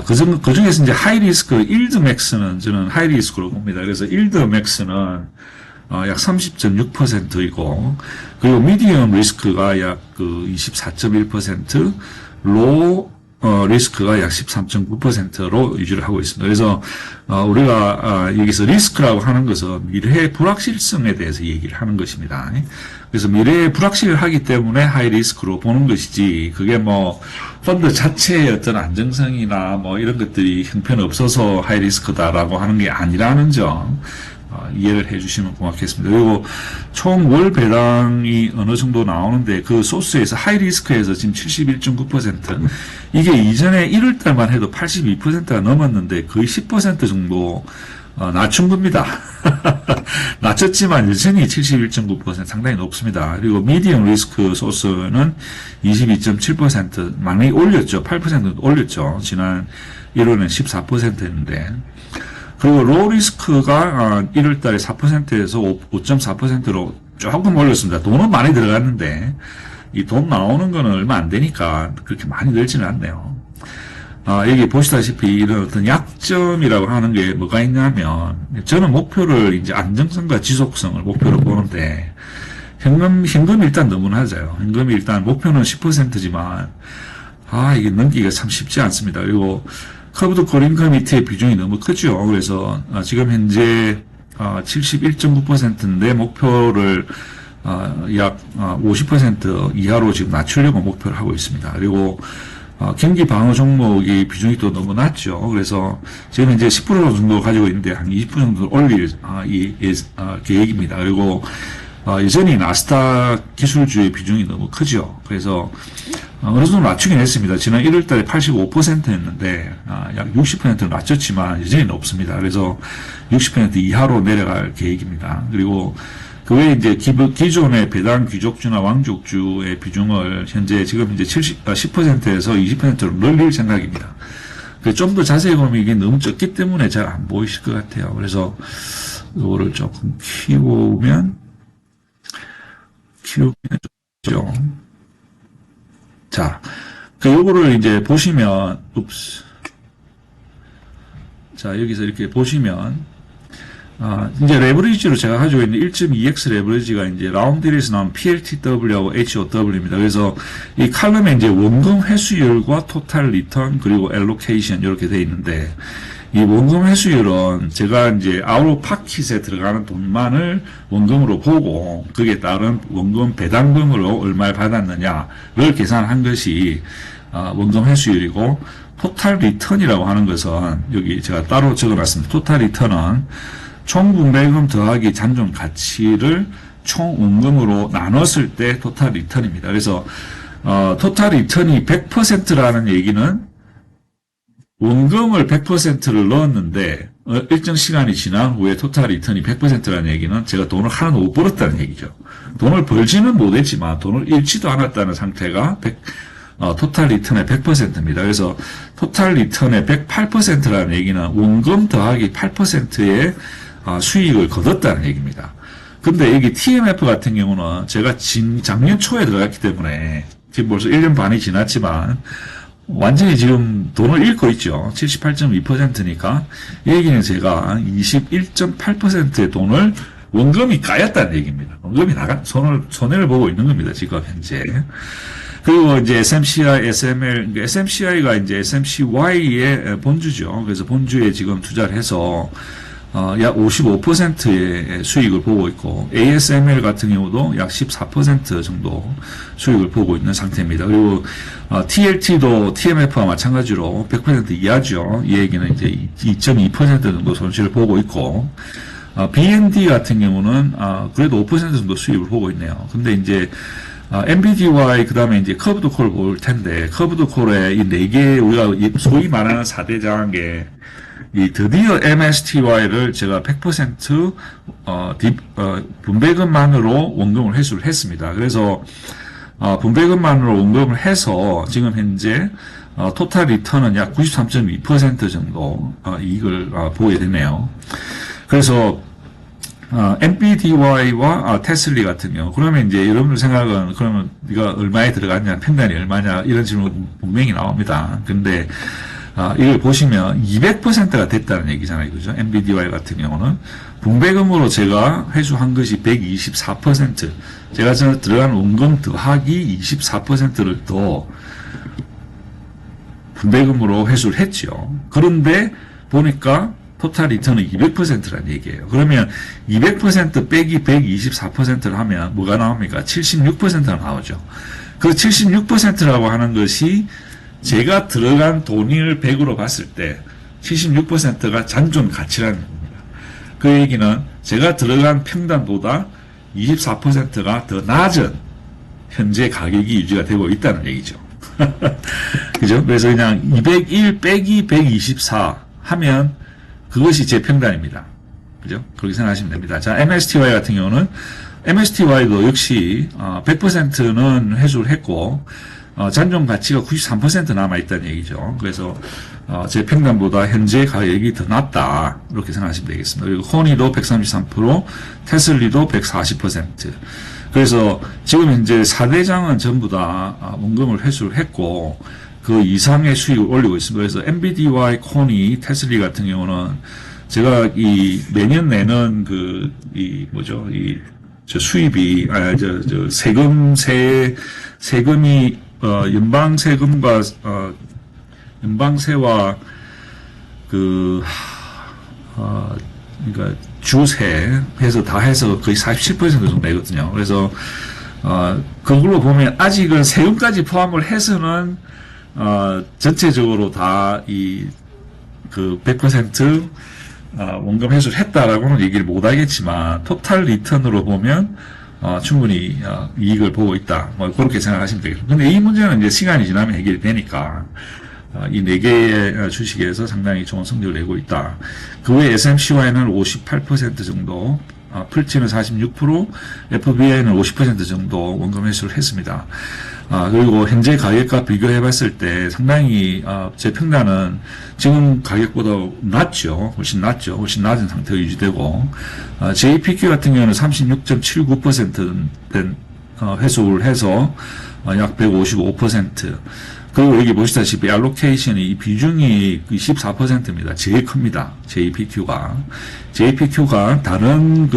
그 중에서 이제 하이리스크, 일드맥스는 저는 하이리스크로 봅니다. 그래서 일드맥스는 약 30.6%이고, 그리고 미디엄 리스크가 약 24.1%, 로우 리스크가 약 13.9%로 유지를 하고 있습니다. 그래서 우리가 여기서 리스크라고 하는 것은 미래의 불확실성에 대해서 얘기를 하는 것입니다. 그래서 미래의 불확실하기 때문에 하이 리스크로 보는 것이지, 그게 뭐 펀드 자체의 어떤 안정성이나 뭐 이런 것들이 형편없어서 하이 리스크다라고 하는 게 아니라는 점 이해를 해주시면 고맙겠습니다. 그리고 총 월 배당이 어느 정도 나오는데 그 소스에서 하이 리스크에서 지금 71.9%, 이게 이전에 1월 달만 해도 82%가 넘었는데 거의 10% 정도 낮춘 겁니다. 낮췄지만 여전히 71.9% 상당히 높습니다. 그리고 미디엄 리스크 소스는 22.7% 많이 올렸죠. 8% 올렸죠. 지난 1월엔 14%였는데. 그리고 로우 리스크가 1월 달에 4%에서 5.4%로 조금 올렸습니다. 돈은 많이 들어갔는데 이 돈 나오는 거는 얼마 안 되니까 그렇게 많이 늘지는 않네요. 여기 보시다시피 이런 어떤 약점이라고 하는 게 뭐가 있냐면, 저는 목표를 이제 안정성과 지속성을 목표로 보는데, 현금이 일단 너무 낮아요. 현금이 일단 목표는 10%지만, 이게 넘기기가 참 쉽지 않습니다. 그리고 커브드 콜 인컴 ETF의 비중이 너무 크죠. 그래서 지금 현재 71.9%인데 목표를 약 50% 이하로 지금 낮추려고 목표를 하고 있습니다. 그리고 경기 방어 종목이 비중이 또 너무 낮죠. 그래서 지금 이제 10% 정도 가지고 있는데 한 20% 정도 올릴 계획입니다. 그리고 여전히 나스닥 기술주의 비중이 너무 크죠. 그래서 어느 정도 낮추긴 했습니다. 지난 1월 달에 85%였는데 약 60%는 낮췄지만 여전히 높습니다. 그래서 60% 이하로 내려갈 계획입니다. 그리고 그 외에 이제 기존의 배당 귀족주나 왕족주의 비중을 현재 지금 이제 10%에서 20%로 늘릴 생각입니다. 좀 더 자세히 보면 이게 너무 적기 때문에 잘 안 보이실 것 같아요. 그래서 이거를 조금 키우면 좀 자, 요거를 이제 보시면, 자, 여기서 이렇게 보시면, 이제 레버리지로 제가 가지고 있는 1.2x 레버리지가 이제 라운드힐에서 나온 PLTW하고 HOW입니다. 그래서 이 칼럼에 이제 원금 회수율과 토탈 리턴 그리고 엘로케이션 이렇게 돼 있는데, 이 원금 회수율은 제가 이제 아웃 파킷에 들어가는 돈만을 원금으로 보고 거기에 따른 원금 배당금으로 얼마를 받았느냐를 계산한 것이 원금 회수율이고, 토탈 리턴이라고 하는 것은 여기 제가 따로 적어놨습니다. 토탈 리턴은 총 분배금 더하기 잔존 가치를 총 원금으로 나눴을 때 토탈 리턴입니다. 그래서 토탈 리턴이 100%라는 얘기는 원금을 100%를 넣었는데 일정 시간이 지난 후에 토탈 리턴이 100%라는 얘기는 제가 돈을 하나도 못 벌었다는 얘기죠. 돈을 벌지는 못했지만 돈을 잃지도 않았다는 상태가 토탈 리턴의 100%입니다. 그래서 토탈 리턴의 108%라는 얘기는 원금 더하기 8%의 수익을 거뒀다는 얘기입니다. 근데 여기 TMF 같은 경우는 제가 작년 초에 들어갔기 때문에 지금 벌써 1년 반이 지났지만 완전히 지금 돈을 잃고 있죠. 78.2%니까 이 얘기는 제가 21.8%의 돈을 원금이 까였다는 얘기입니다. 원금이 손해를 보고 있는 겁니다. 지금 현재. 그리고 이제 SMCI, SML, SMCI가 이제 SMCY의 본주죠. 그래서 본주에 지금 투자를 해서 약 55%의 수익을 보고 있고 ASML 같은 경우도 약 14% 정도 수익을 보고 있는 상태입니다. 그리고 TLT도 TMF와 마찬가지로 100% 이하죠. 이 얘기는 이제 2.2% 정도 손실을 보고 있고 BND 같은 경우는 그래도 5% 정도 수익을 보고 있네요. 근데 이제 MBDY 그다음에 이제 커브드 콜 볼 텐데 커브드 콜의 이 4개 우리가 소위 말하는 4대 장악에 드디어 MSTY를 제가 100% 분배금만으로 원금을 회수를 했습니다. 그래서 분배금만으로 원금을 해서 지금 현재 토탈 리턴은 약 93.2% 정도 이익을 보게 되네요. 그래서 MBDY와 테슬리 같은 경우 그러면 이제 여러분들 생각은 그러면 네가 얼마에 들어갔냐 평단이 얼마냐 이런 질문 분명히 나옵니다. 근데 이걸 보시면 200%가 됐다는 얘기잖아요. 그죠? MBDY 같은 경우는 분배금으로 제가 회수한 것이 124%. 제가 들어간 원금 더하기 24%를 더 분배금으로 회수를 했죠. 그런데 보니까 토탈 리턴은 200%라는 얘기예요. 그러면 200% 빼기 124%를 하면 뭐가 나옵니까? 76%가 나오죠. 그 76%라고 하는 것이 제가 들어간 돈을 100으로 봤을 때 76%가 잔존 가치라는 겁니다. 그 얘기는 제가 들어간 평단보다 24%가 더 낮은 현재 가격이 유지가 되고 있다는 얘기죠. 그죠? 그래서 그냥 201 빼기 124 하면 그것이 제 평단입니다. 그죠? 그렇게 생각하시면 됩니다. 자, MSTY 같은 경우는 MSTY도 역시 100%는 회수를 했고 잔존 가치가 93% 남아있다는 얘기죠. 그래서 제 평단보다 현재 가격이 더 낮다 이렇게 생각하시면 되겠습니다. 그리고 코니도 133%, 테슬리도 140%. 그래서 지금 현재 4대장은 전부 다 원금을 회수를 했고 그 이상의 수익을 올리고 있습니다. 그래서 MBDY, 코니, 테슬리 같은 경우는 제가 이 매년 내는 수입이 세금이 연방 세금과 연방세와 그러니까 주세 해서 다 해서 거의 47% 정도 내거든요. 그래서 그걸로 보면 아직은 세금까지 포함을 해서는 전체적으로 다 100% 원금 회수를 했다라고는 얘기를 못 하겠지만 토탈 리턴으로 보면 충분히 이익을 보고 있다. 뭐 그렇게 생각하시면 되겠습니다. 근데 이 문제는 이제 시간이 지나면 해결이 되니까 이 4개의 주식에서 상당히 좋은 성적을 내고 있다. 그 외에 SMCY는 58% 정도, 풀치는 46%, FBI는 50% 정도 원금 회수를 했습니다. 그리고 현재 가격과 비교해 봤을 때 상당히 제 평단은 지금 가격보다 낮죠. 훨씬 낮죠. 훨씬 낮은 상태가 유지되고 JPQ 같은 경우는 36.79% 된 회수를 해서 약 155%. 그리고 여기 보시다시피 알로케이션이 이 비중이 14%입니다. 제일 큽니다. JPQ가. JPQ가 다른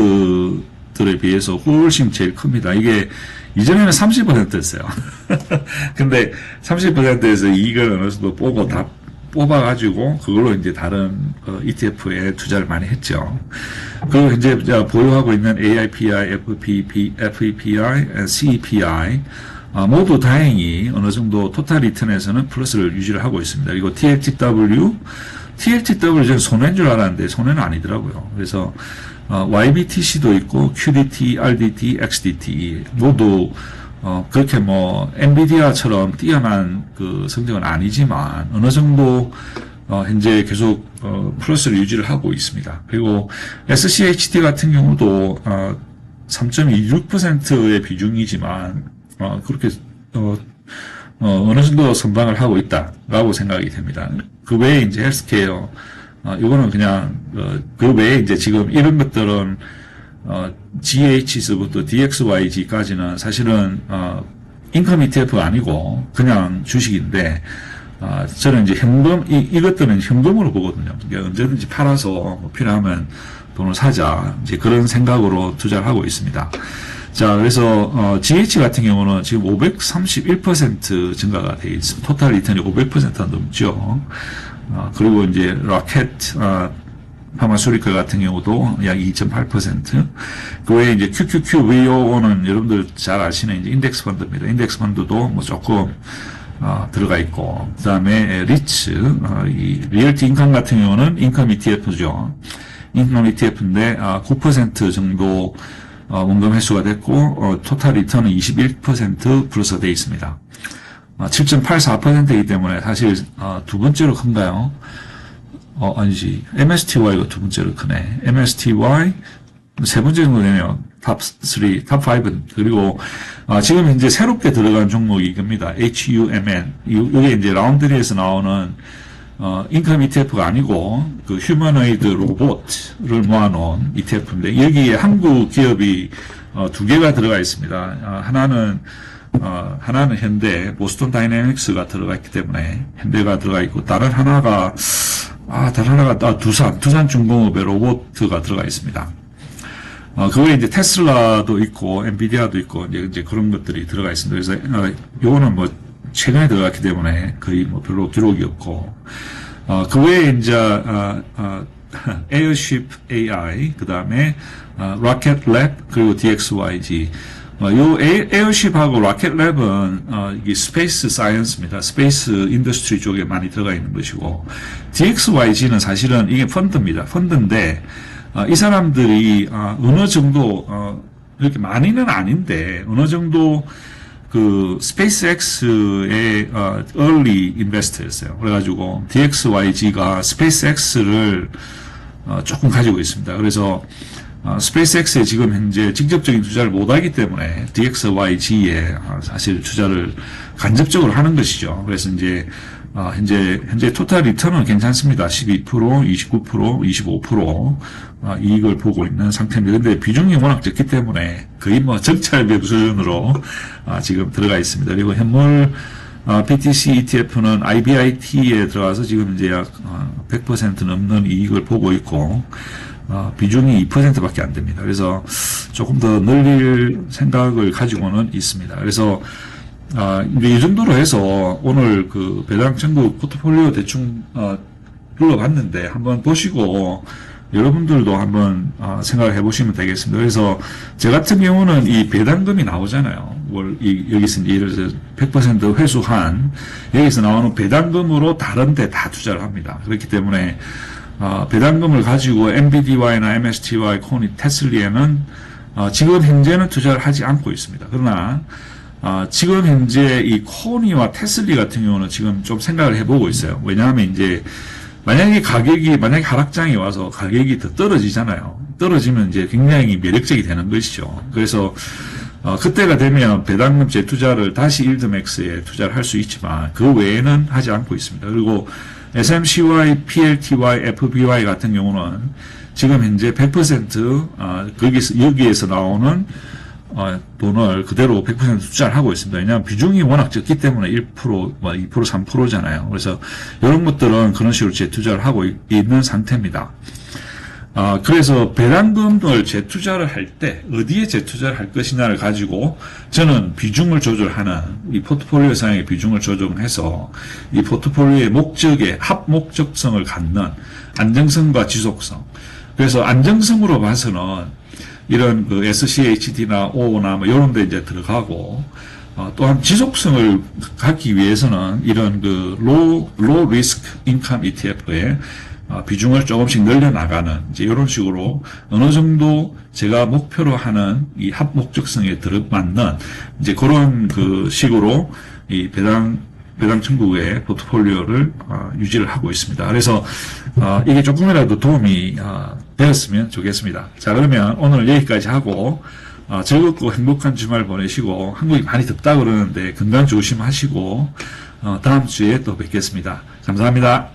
들에 비해서 훨씬 제일 큽니다. 이게 이전에는 30%였어요. 근데 30%에서 이익을 어느 정도 뽑아가지고 그걸로 이제 다른 ETF에 투자를 많이 했죠. 그리고 이제 보유하고 있는 AIPI, FEPI, CEPI 모두 다행히 어느 정도 토탈 리턴에서는 플러스를 유지를 하고 있습니다. 그리고 TLTW, TLTW 저는 손해인 줄 알았는데 손해는 아니더라고요. 그래서 YBTC도 있고 QDT, RDT, XDT 모두 그렇게 뭐 엔비디아처럼 뛰어난 그 성적은 아니지만 어느 정도 현재 계속 플러스를 유지를 하고 있습니다. 그리고 SCHD 같은 경우도 3.26%의 비중이지만 그렇게 어느 정도 선방을 하고 있다라고 생각이 됩니다. 그 외에 이제 헬스케어 이거는 그냥 그 외에 이제 지금 이런 것들은 GH에서부터 DXYG까지는 사실은 인컴 ETF가 아니고 그냥 주식인데 저는 이제 현금 이것들은 현금으로 보거든요. 그러니까 언제든지 팔아서 뭐 필요하면 돈을 사자 이제 그런 생각으로 투자를 하고 있습니다. 자, 그래서 GH 같은 경우는 지금 531% 증가가 돼 있습니다. 토탈 리턴이 500%가 넘죠. 그리고 이제 라켓 파마수리카 같은 경우도 약 2.8%. 그 외에 이제 QQQVO는 여러분들 잘 아시는 이제 인덱스 펀드입니다. 인덱스 펀드도 뭐 조금 들어가 있고, 그 다음에 리츠, 이 리얼티 인컴 같은 경우는 인컴 ETF죠. 인컴 ETF인데 9% 정도 원금 회수가 됐고 토탈 리턴은 21% 플러스 되어 있습니다. 7.84%이기 때문에 사실 두 번째로 큰가요? 아니지. MSTY가 두 번째로 크네. MSTY 세 번째 정도 되네요. 탑 3, 탑 5. 그리고 지금 현재 새롭게 들어간 종목이 이겁니다. HUMN. 이게 이제 라운드리에서 나오는 인컴 ETF가 아니고 그 휴머노이드 로봇을 모아놓은 ETF인데 여기에 한국 기업이 두 개가 들어가 있습니다. 하나는 현대 보스턴 다이내믹스가 들어가 있기 때문에 현대가 들어가 있고 다른 하나가 두산중공업의 로봇가 들어가 있습니다. 그거에 이제 테슬라도 있고 엔비디아도 있고 이제 그런 것들이 들어가 있습니다. 그래서 요거는 뭐 최근에 들어갔기 때문에 거의 뭐 별로 기록이 없고, 그 외에 이제, 에어쉽 AI, 그 다음에, 로켓 랩, 그리고 DXYG. 요 에어쉽하고 로켓 랩은, 이게 스페이스 사이언스입니다. 스페이스 인더스트리 쪽에 많이 들어가 있는 것이고, DXYG는 사실은 이게 펀드입니다. 펀드인데, 이 사람들이, 어느 정도, 이렇게 많이는 아닌데, 어느 정도, 그 스페이스X의 early investor였어요. 그래가지고 DXYG가 스페이스X를 조금 가지고 있습니다. 그래서 스페이스X에 지금 현재 직접적인 투자를 못하기 때문에 DXYG에 사실 투자를 간접적으로 하는 것이죠. 그래서 이제 현재 토탈 리턴은 괜찮습니다. 12%, 29%, 25% 이익을 보고 있는 상태입니다. 근데 비중이 워낙 적기 때문에 거의 뭐 정찰 배분 수준으로 지금 들어가 있습니다. 그리고 현물 BTC ETF는 IBIT에 들어가서 지금 이제 약 100% 넘는 이익을 보고 있고 비중이 2%밖에 안 됩니다. 그래서 조금 더 늘릴 생각을 가지고는 있습니다. 그래서 이 정도로 해서 오늘 그 배당 전국 포트폴리오 대충 불러봤는데 한번 보시고 여러분들도 한번 생각을 해보시면 되겠습니다. 그래서 저 같은 경우는 이 배당금이 나오잖아요. 여기서 예를 들어서 100% 회수한 여기서 나오는 배당금으로 다른 데 다 투자를 합니다. 그렇기 때문에 배당금을 가지고 MBDY나 MSTY, 코니, 테슬리에는 지금 현재는 투자를 하지 않고 있습니다. 그러나 지금 현재 이 코니와 테슬리 같은 경우는 지금 좀 생각을 해보고 있어요. 왜냐하면 이제 만약에 하락장이 와서 가격이 더 떨어지잖아요. 떨어지면 이제 굉장히 매력적이 되는 것이죠. 그래서 그때가 되면 배당금 재투자를 다시 일드맥스에 투자를 할 수 있지만 그 외에는 하지 않고 있습니다. 그리고 SMCY, PLTY, FBY 같은 경우는 지금 현재 100% 여기에서 나오는 돈을 그대로 100% 투자를 하고 있습니다. 왜냐하면 비중이 워낙 적기 때문에 1%, 2%, 3%잖아요. 그래서 이런 것들은 그런 식으로 재투자를 하고 있는 상태입니다. 그래서 배당금을 재투자를 할 때 어디에 재투자를 할 것이냐를 가지고 저는 비중을 조절하는 이 포트폴리오 상의 비중을 조정해서 이 포트폴리오의 목적에 합목적성을 갖는 안정성과 지속성. 그래서 안정성으로 봐서는 이런 그 SCHD나 O나 뭐 이런 데 이제 들어가고, 또한 지속성을 갖기 위해서는 이런 그 low risk income ETF에 비중을 조금씩 늘려나가는 이제 이런 식으로 어느 정도 제가 목표로 하는 이 합목적성에 들어맞는 이제 그런 그 식으로 이 배당 천국의 포트폴리오를 유지를 하고 있습니다. 그래서 이게 조금이라도 도움이 되었으면 좋겠습니다. 자, 그러면 오늘 여기까지 하고 즐겁고 행복한 주말 보내시고, 한국이 많이 덥다 그러는데 건강 조심하시고 다음 주에 또 뵙겠습니다. 감사합니다.